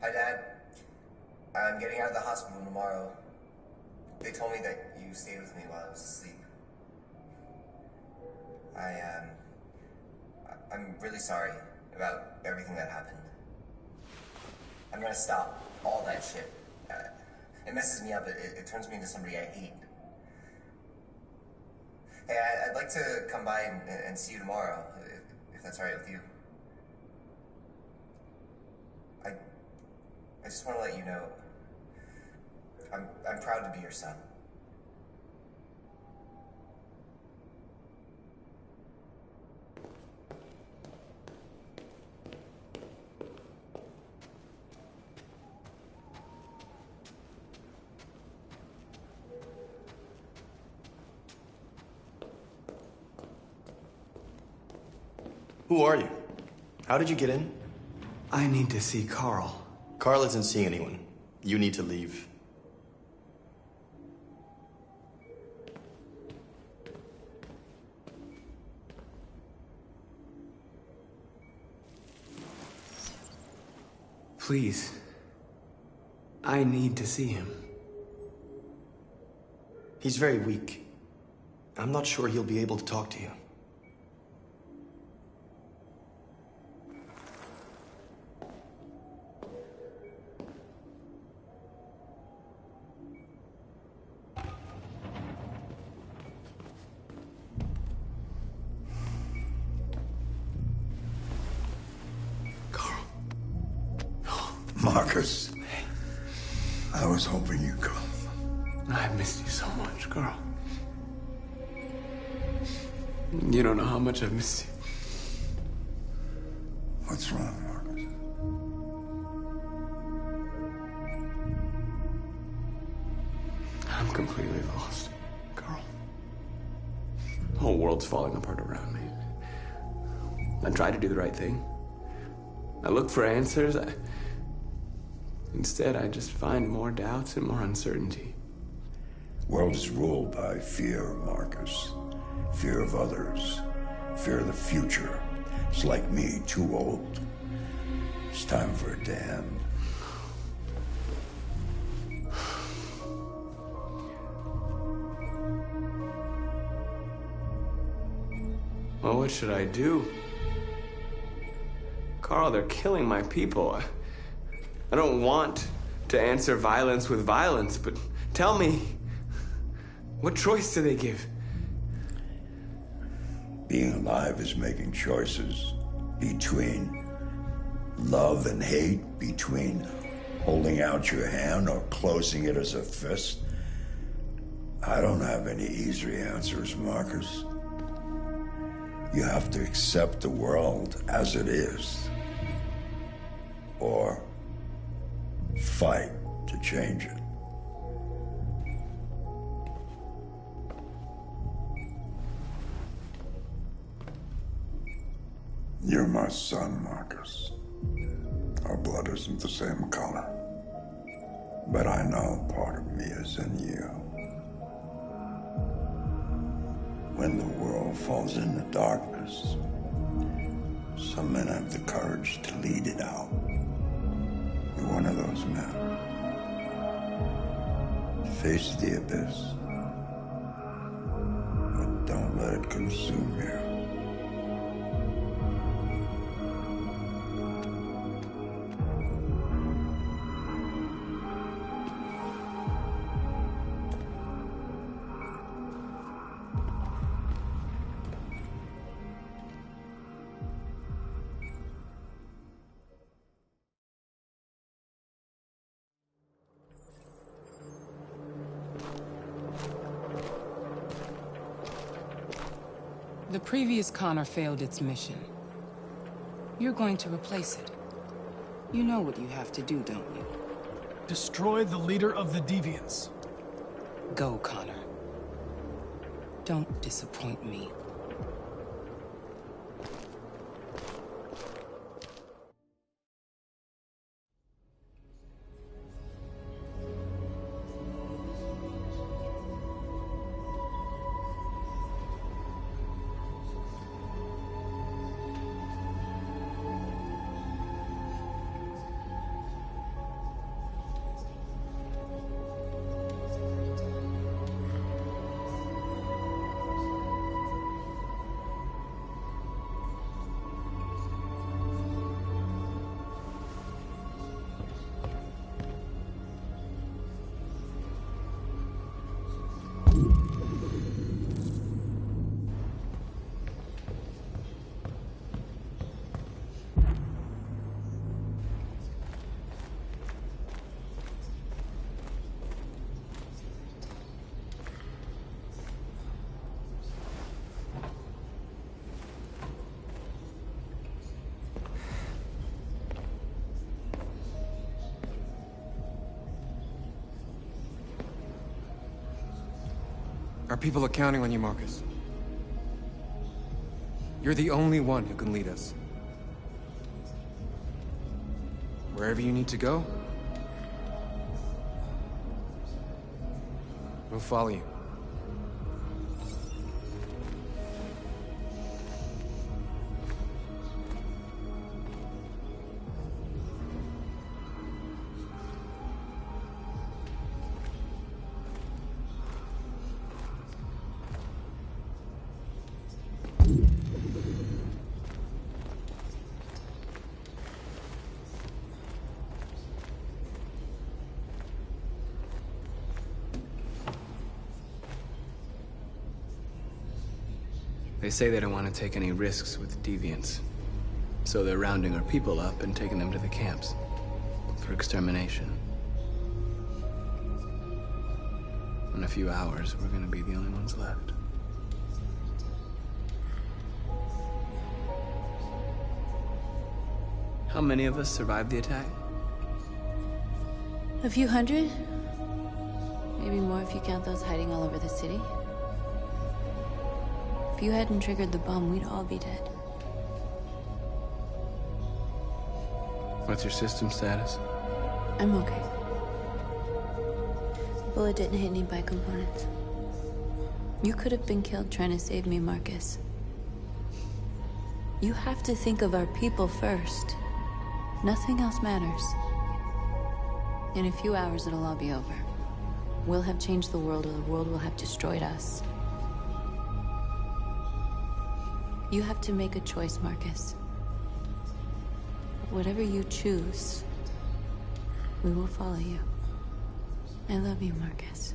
Hi, Dad. I'm getting out of the hospital tomorrow. They told me that you stayed with me while I was asleep. I'm really sorry about everything that happened. I'm gonna stop all that shit. It messes me up. It turns me into somebody I hate. Hey, I'd like to come by and see you tomorrow, if that's all right with you. I just want to let you know, I'm proud to be your son. Who are you? How did you get in? I need to see Carl. Carl isn't seeing anyone. You need to leave. Please. I need to see him. He's very weak. I'm not sure he'll be able to talk to you. Marcus, I was hoping you'd come. I missed you so much, Carl. You don't know how much I've missed you. What's wrong, Marcus? I'm completely lost, Carl. The whole world's falling apart around me. I try to do the right thing. I look for answers. Instead, I just find more doubts and more uncertainty. World is ruled by fear, Marcus. Fear of others. Fear of the future. It's like me, too old. It's time for a damn. Well, what should I do? Carl, they're killing my people. I don't want to answer violence with violence, but tell me, what choice do they give? Being alive is making choices between love and hate, between holding out your hand or closing it as a fist. I don't have any easy answers, Marcus. You have to accept the world as it is, or fight to change it. You're my son, Marcus. Our blood isn't the same color. But I know part of me is in you. When the world falls into darkness, some men have the courage to lead it out. You're one of those men. Face the abyss, but don't let it consume you. The previous Connor failed its mission. You're going to replace it. You know what you have to do, don't you? Destroy the leader of the Deviants. Go, Connor. Don't disappoint me. people are counting on you, Marcus. You're the only one who can lead us. Wherever you need to go, we'll follow you. They say they don't want to take any risks with deviants. So they're rounding our people up and taking them to the camps for extermination. In a few hours, we're gonna be the only ones left. How many of us survived the attack? A few hundred? Maybe more if you count those hiding all over the city. If you hadn't triggered the bomb, we'd all be dead. What's your system status? I'm okay. The bullet didn't hit any bicomponents. You could have been killed trying to save me, Marcus. You have to think of our people first. Nothing else matters. In a few hours, it'll all be over. We'll have changed the world, or the world will have destroyed us. You have to make a choice, Marcus. Whatever you choose, we will follow you. I love you, Marcus.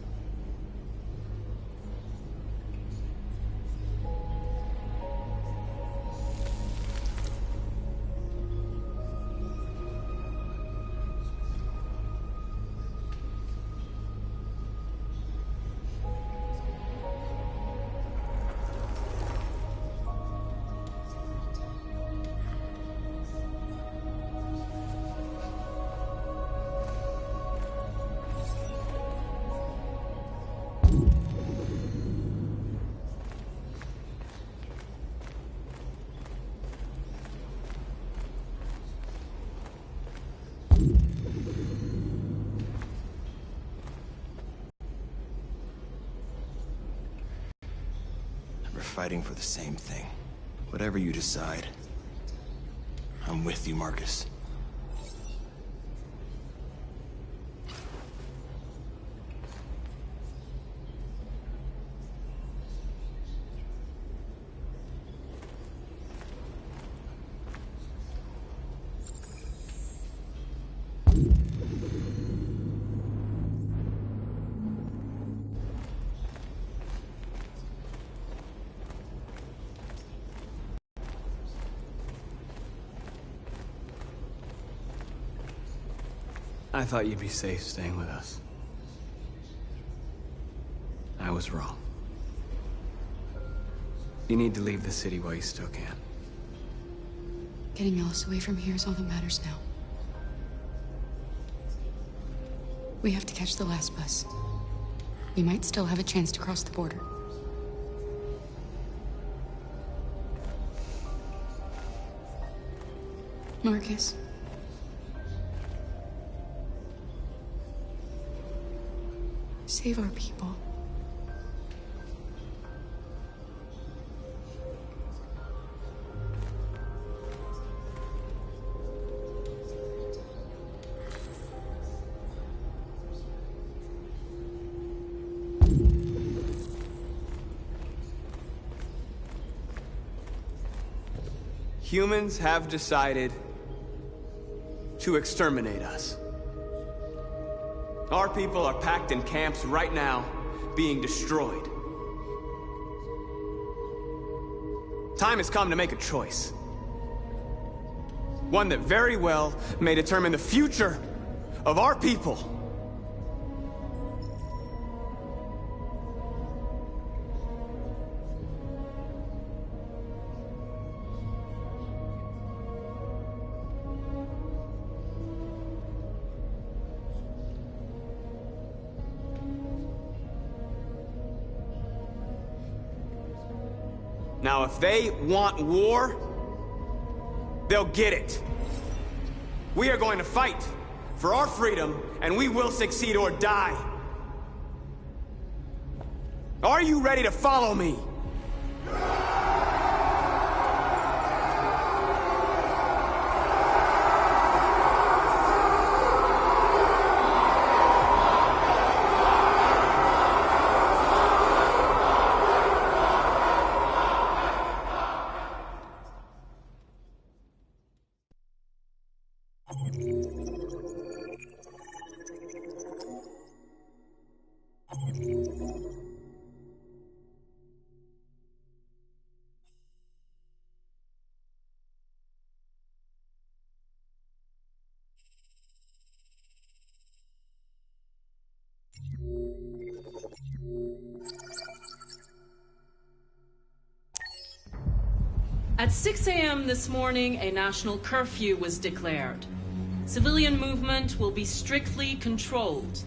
We're fighting for the same thing. Whatever you decide, I'm with you, Marcus. I thought you'd be safe staying with us. I was wrong. You need to leave the city while you still can. Getting Alice away from here is all that matters now. We have to catch the last bus. We might still have a chance to cross the border. Marcus. Save our people. Humans have decided to exterminate us. Our people are packed in camps right now, being destroyed. Time has come to make a choice. One that very well may determine the future of our people. Now, if they want war, they'll get it. We are going to fight for our freedom, and we will succeed or die. Are you ready to follow me? At 6 a.m. this morning, a national curfew was declared. Civilian movement will be strictly controlled.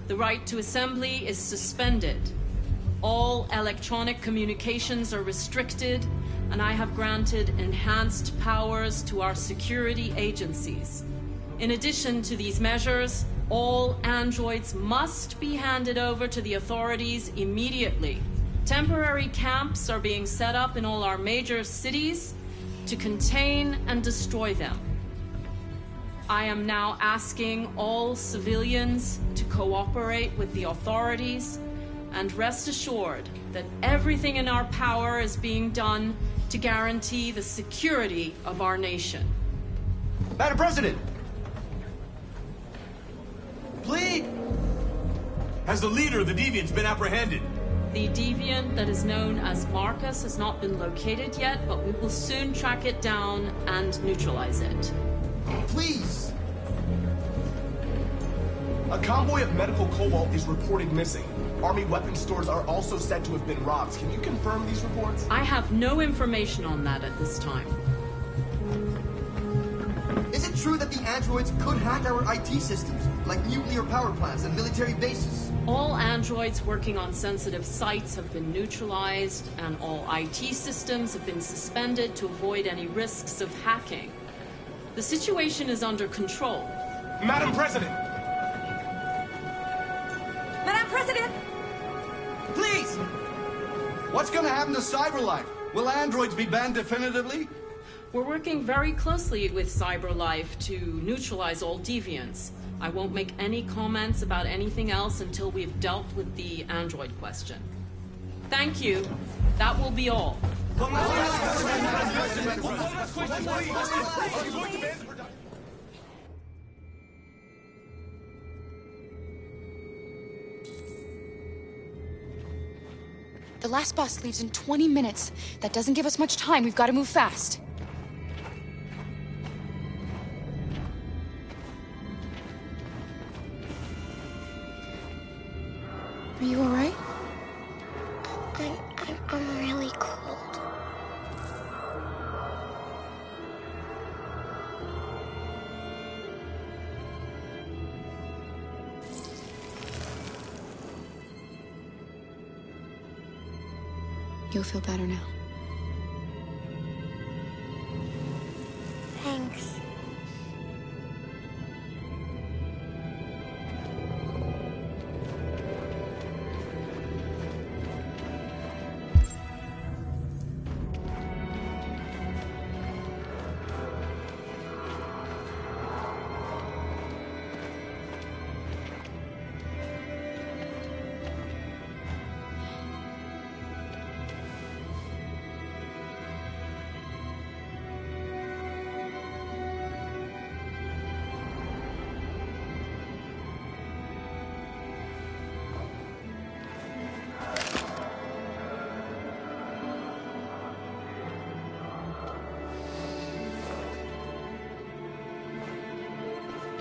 The right to assembly is suspended. All electronic communications are restricted, and I have granted enhanced powers to our security agencies. In addition to these measures, all androids must be handed over to the authorities immediately. Temporary camps are being set up in all our major cities to contain and destroy them. I am now asking all civilians to cooperate with the authorities and rest assured that everything in our power is being done to guarantee the security of our nation. Madam President! Please! Has the leader of the Deviants been apprehended? The deviant that is known as Marcus has not been located yet, but we will soon track it down and neutralize it. Please! A convoy of medical cobalt is reported missing. Army weapons stores are also said to have been robbed. Can you confirm these reports? I have no information on that at this time. Is it true that the androids could hack our IT systems, like nuclear power plants and military bases? All androids working on sensitive sites have been neutralized, and all IT systems have been suspended to avoid any risks of hacking. The situation is under control. Madam President! Madam President! Please! What's gonna happen to CyberLife? Will androids be banned definitively? We're working very closely with CyberLife to neutralize all deviants. I won't make any comments about anything else until we've dealt with the android question. Thank you. That will be all. The last bus leaves in 20 minutes. That doesn't give us much time. We've got to move fast. Are you all right? I'm really cold. You'll feel better now. Thanks.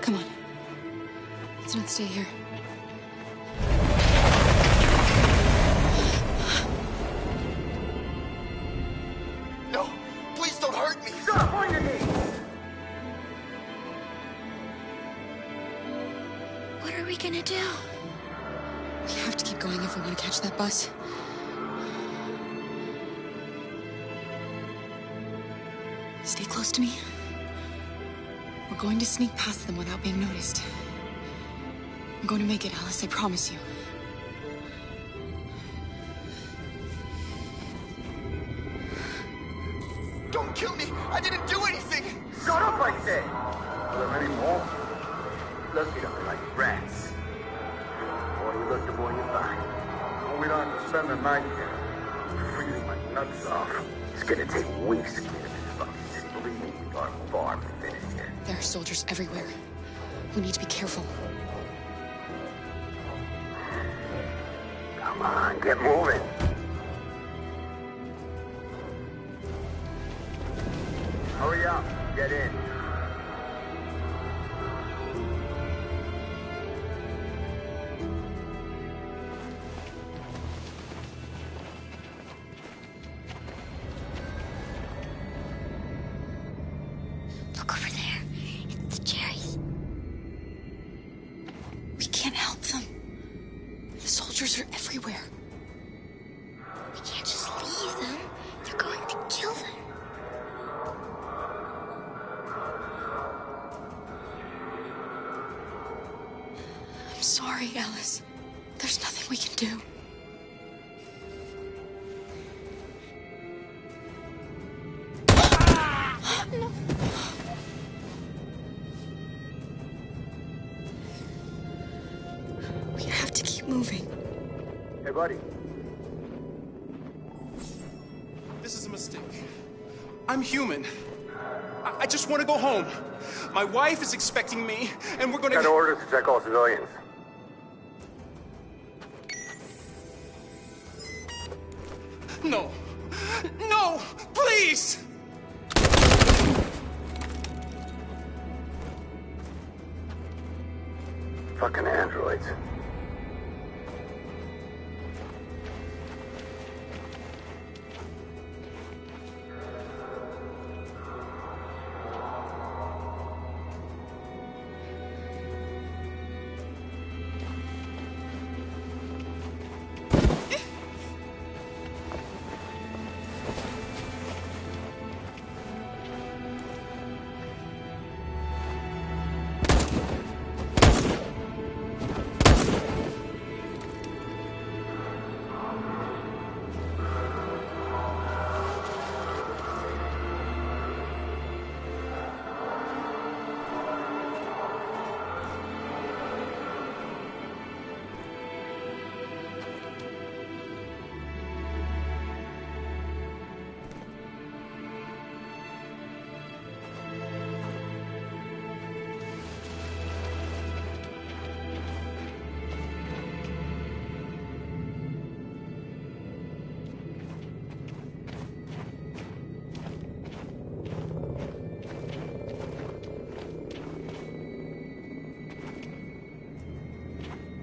Come on. Let's not stay here. No! Please don't hurt me! Stop on your knees! What are we gonna do? We have to keep going if we want to catch that bus. close to me. We're going to sneak past them without being noticed. I'm going to make it, Alice, I promise you. Don't kill me! I didn't do anything! Shut up, I said! Are there many more? Look at them like rats. Or you look the more you find. Well, we don't have to spend the night here. Freezing my nuts off. It's gonna take weeks to get into this fucking city. Believe me, we are far from finished yet. There are soldiers everywhere. We need to be careful. Come on, get moving. Hurry up, get in. Look over there. It's the cherries. We can't help them. The soldiers are everywhere. We can't just leave them. They're going to kill them. I'm sorry, Alice. There's nothing we can do. No. We have to keep moving. Hey, buddy. This is a mistake. I'm human. I just want to go home. My wife is expecting me, and we're gonna... Got orders to check all civilians. No. No! Please! Fucking androids.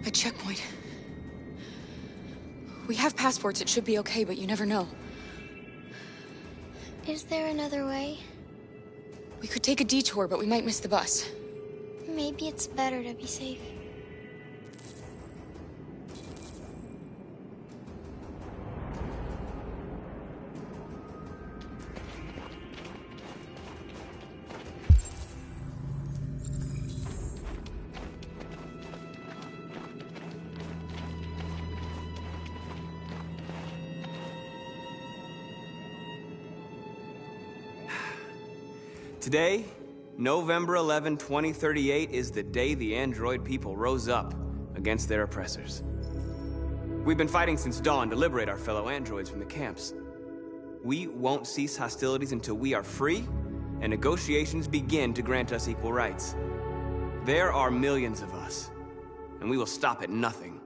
A checkpoint. We have passports, it should be okay, but you never know. Is there another way? We could take a detour, but we might miss the bus. Maybe it's better to be safe. Today, November 11, 2038, is the day the android people rose up against their oppressors. We've been fighting since dawn to liberate our fellow androids from the camps. We won't cease hostilities until we are free and negotiations begin to grant us equal rights. There are millions of us, and we will stop at nothing.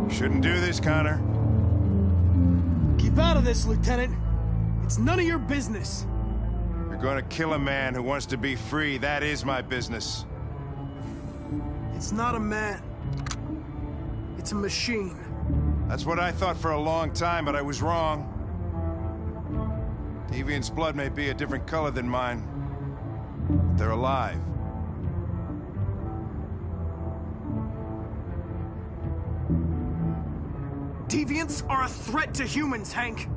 Shouldn't do this, Connor. Keep out of this, Lieutenant. It's none of your business. You're gonna kill a man who wants to be free. That is my business. It's not a man. It's a machine. That's what I thought for a long time, but I was wrong. Deviant's blood may be a different color than mine. But they're alive. Deviants are a threat to humans, Hank.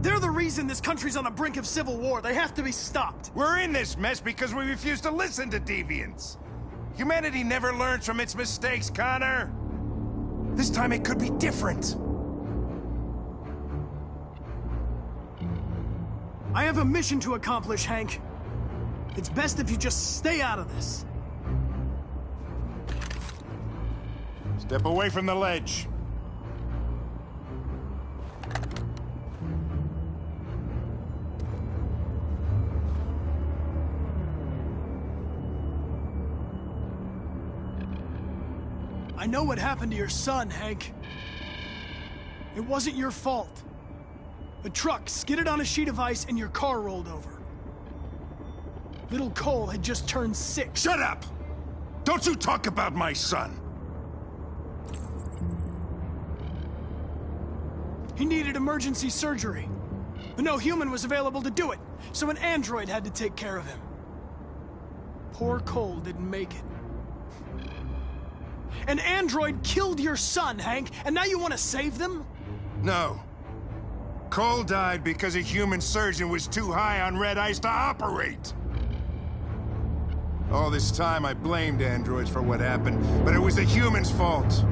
They're the reason this country's on the brink of civil war. They have to be stopped. We're in this mess because we refuse to listen to deviants. Humanity never learns from its mistakes, Connor. This time it could be different. I have a mission to accomplish, Hank. It's best if you just stay out of this. Step away from the ledge. I know what happened to your son, Hank. It wasn't your fault. A truck skidded on a sheet of ice and your car rolled over. Little Cole had just turned 6. Shut up! Don't you talk about my son! He needed emergency surgery, but no human was available to do it, so an android had to take care of him. Poor Cole didn't make it. An android killed your son, Hank, and now you want to save them? No. Cole died because a human surgeon was too high on red ice to operate. All this time I blamed androids for what happened, but it was the humans' fault.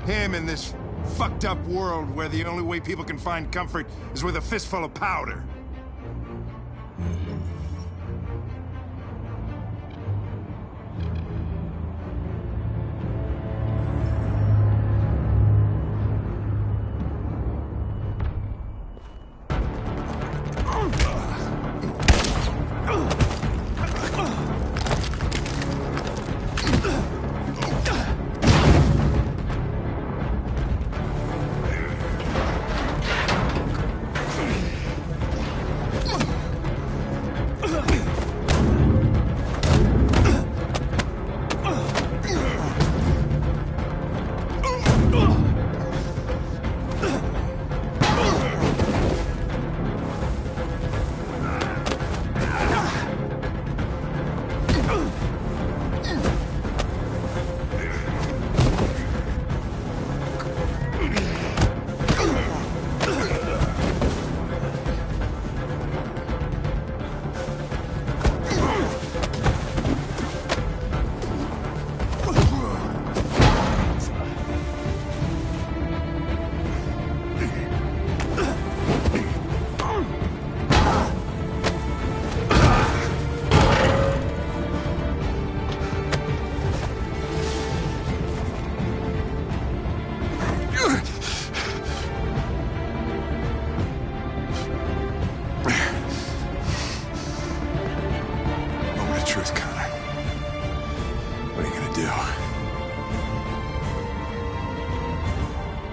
Him in this fucked up world where the only way people can find comfort is with a fistful of powder.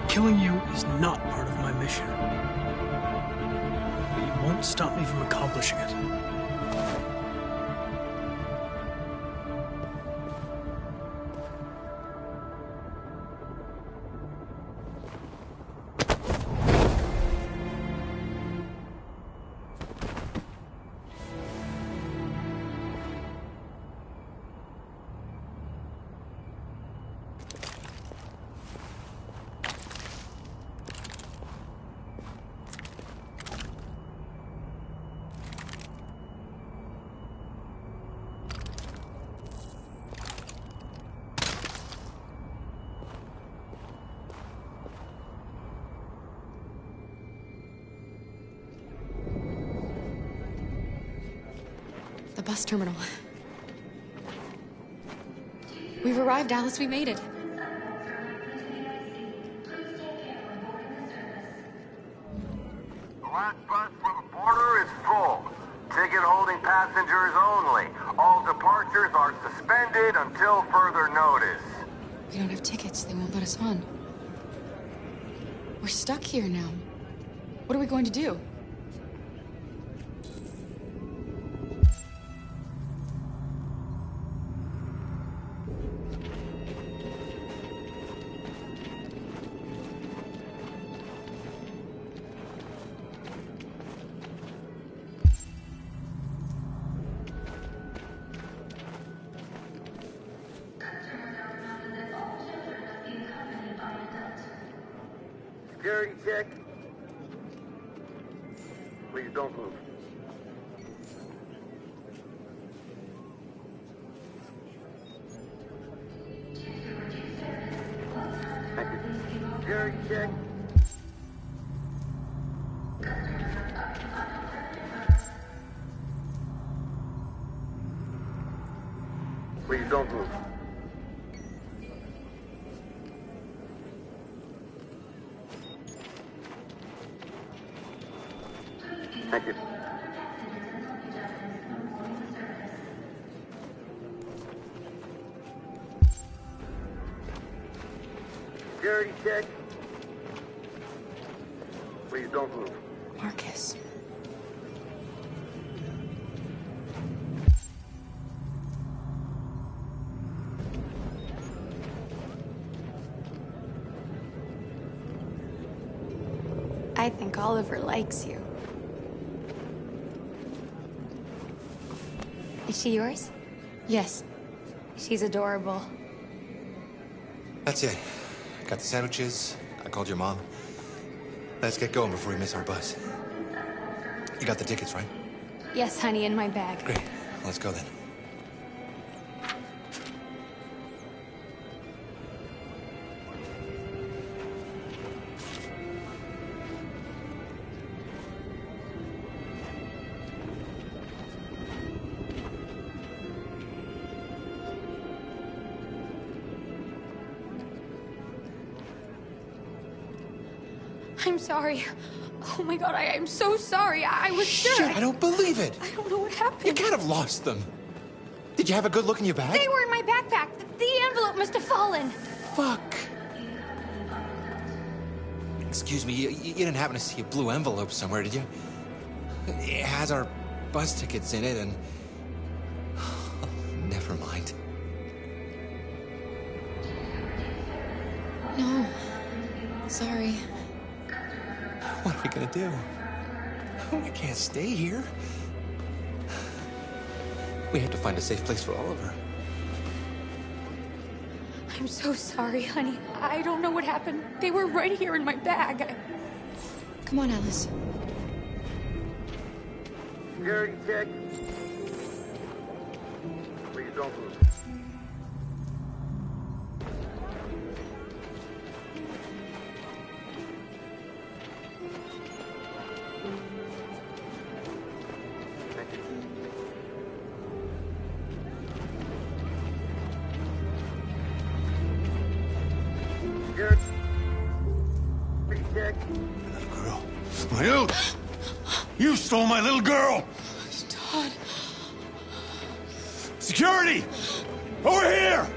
Killing you is not part of my mission. But you won't stop me from accomplishing it. The bus terminal. We've arrived, Alice. We made it. The last bus for the border is full. Ticket holding passengers only. All departures are suspended until further notice. We don't have tickets. They won't let us on. We're stuck here now. What are we going to do? Security check. Please don't move. Thank you. Security check. Please don't move. Thank you. Security check. Please don't move. Marcus. I think Oliver likes you. Is she yours? Yes. She's adorable. That's it. Got the sandwiches. I called your mom. Let's get going before we miss our bus. You got the tickets, right? Yes, honey, in my bag. Great. Let's go then. I'm sorry. Oh my god, I'm so sorry. I was sure. Shit, I don't believe it. I don't know what happened. You can't have lost them. Did you have a good look in your bag? They were in my backpack. The envelope must have fallen. Fuck. Excuse me, you didn't happen to see a blue envelope somewhere, did you? It has our bus tickets in it and... Never mind. No. Sorry. What are we gonna do? I can't stay here. We have to find a safe place for Oliver. I'm so sorry, honey. I don't know what happened. They were right here in my bag. Come on, Alice. Security check. Please don't move. You! You stole my little girl! Todd. Security! Over here!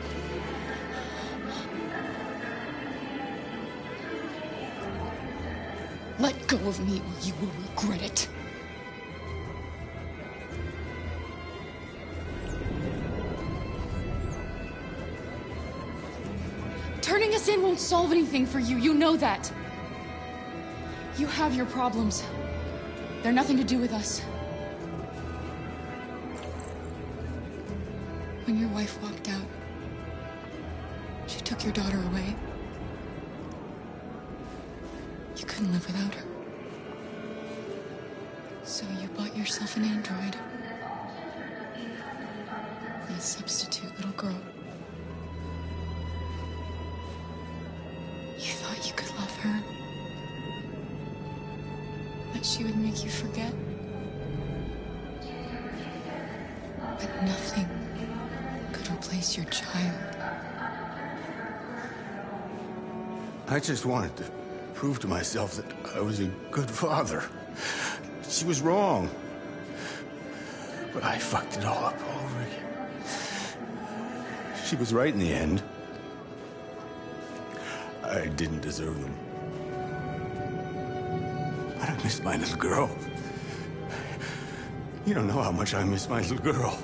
Let go of me or you will regret it. Turning us in won't solve anything for you. You know that. You have your problems. They're nothing to do with us. When your wife walked out, she took your daughter away. You couldn't live without her. So you bought yourself an android. A substitute little girl. You thought you could love her. That she would make you forget. But nothing could replace your child. I just wanted to prove to myself that I was a good father. She was wrong. But I fucked it all up all over again. She was right in the end. I didn't deserve them. But I miss my little girl. You don't know how much I miss my little girl.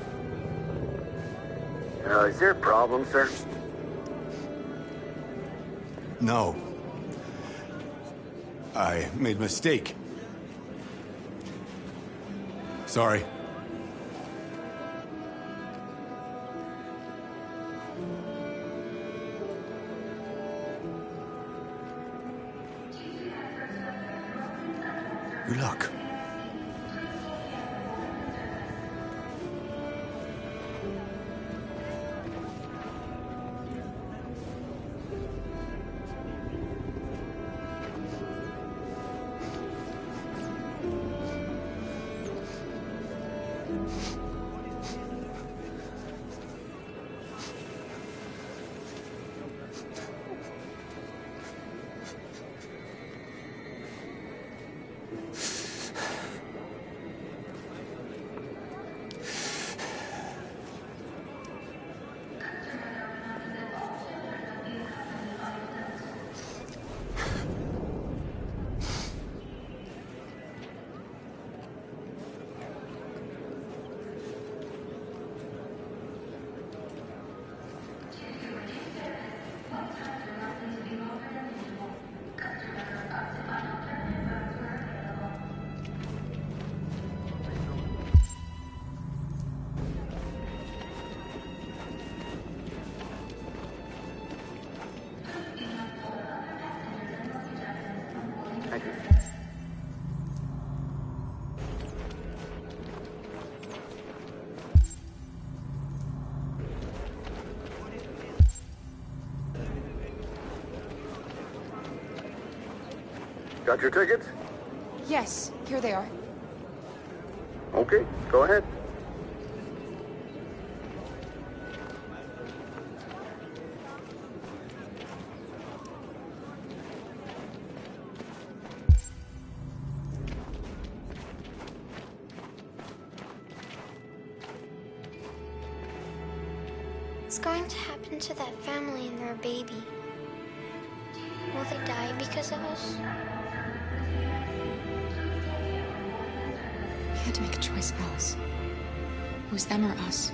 Is there a problem, sir? No. I made a mistake. Sorry. Good luck. Got your tickets? Yes, here they are. Okay, go ahead. What's going to happen to that family and their baby? Will they die because of us? We had to make a choice, Alice. It was them or us.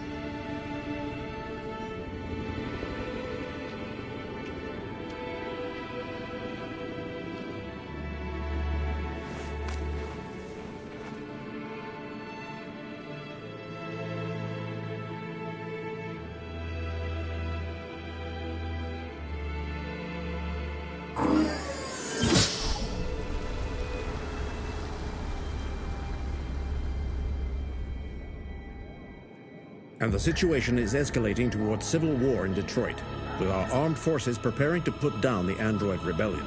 And the situation is escalating towards civil war in Detroit, with our armed forces preparing to put down the Android rebellion.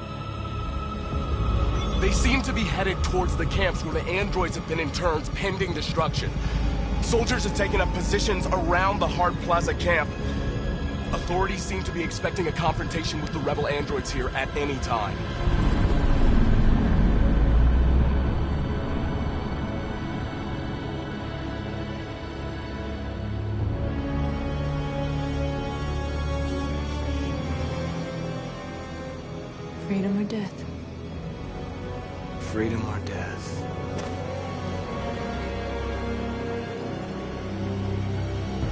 They seem to be headed towards the camps where the androids have been interned pending destruction. Soldiers have taken up positions around the Hart Plaza camp. Authorities seem to be expecting a confrontation with the rebel androids here at any time. Freedom or death? Freedom or death?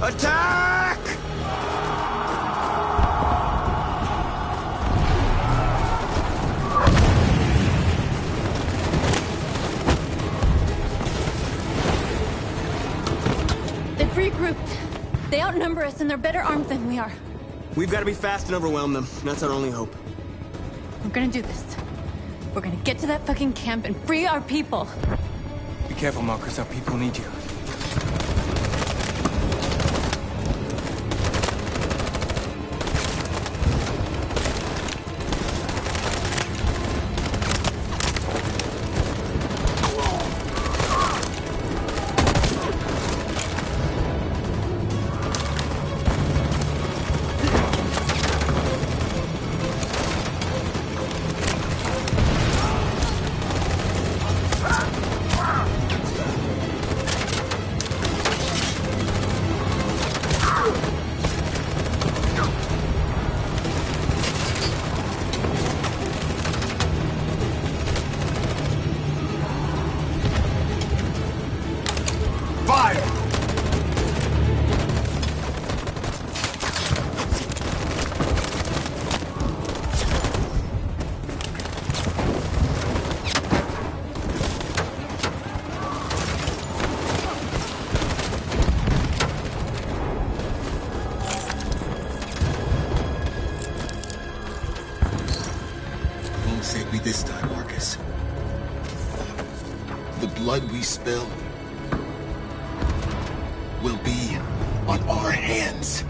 Attack! They've regrouped. They outnumber us and they're better armed than we are. We've got to be fast and overwhelm them. That's our only hope. We're gonna do this. We're gonna get to that fucking camp and free our people. Be careful, Marcus. Our people need you. save me this time, Marcus. The blood we spill will be on our hands.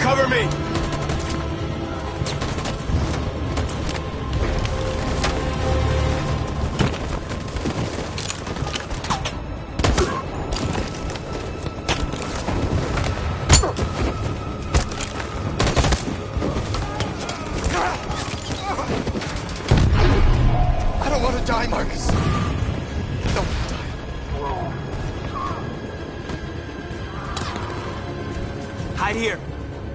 Cover me! I don't want to die, Marcus. Don't die. Hide here.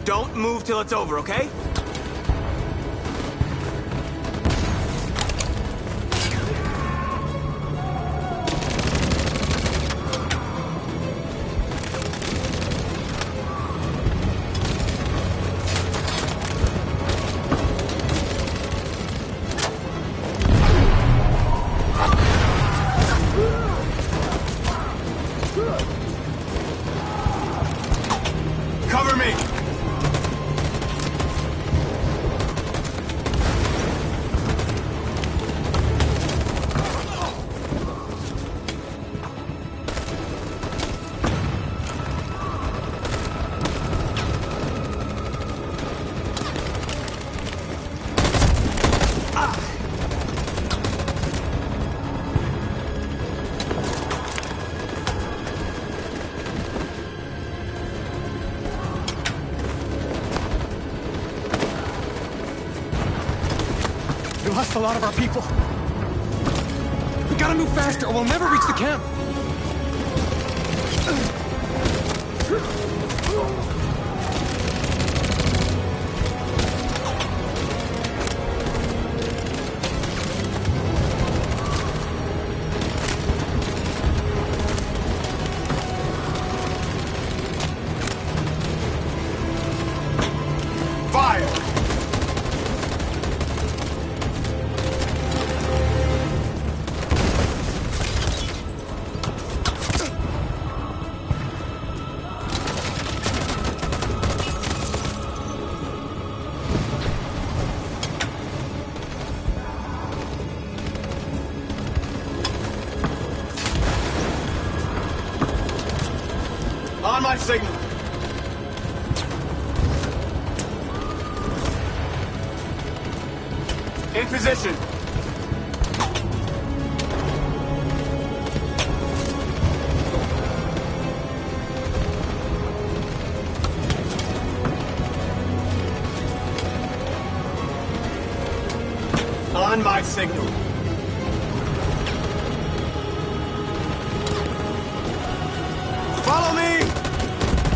Don't move till it's over, okay? Cover me! We lost a lot of our people. We gotta move faster or we'll never reach the camp. Fire! On my signal. In position. On my signal. Follow me!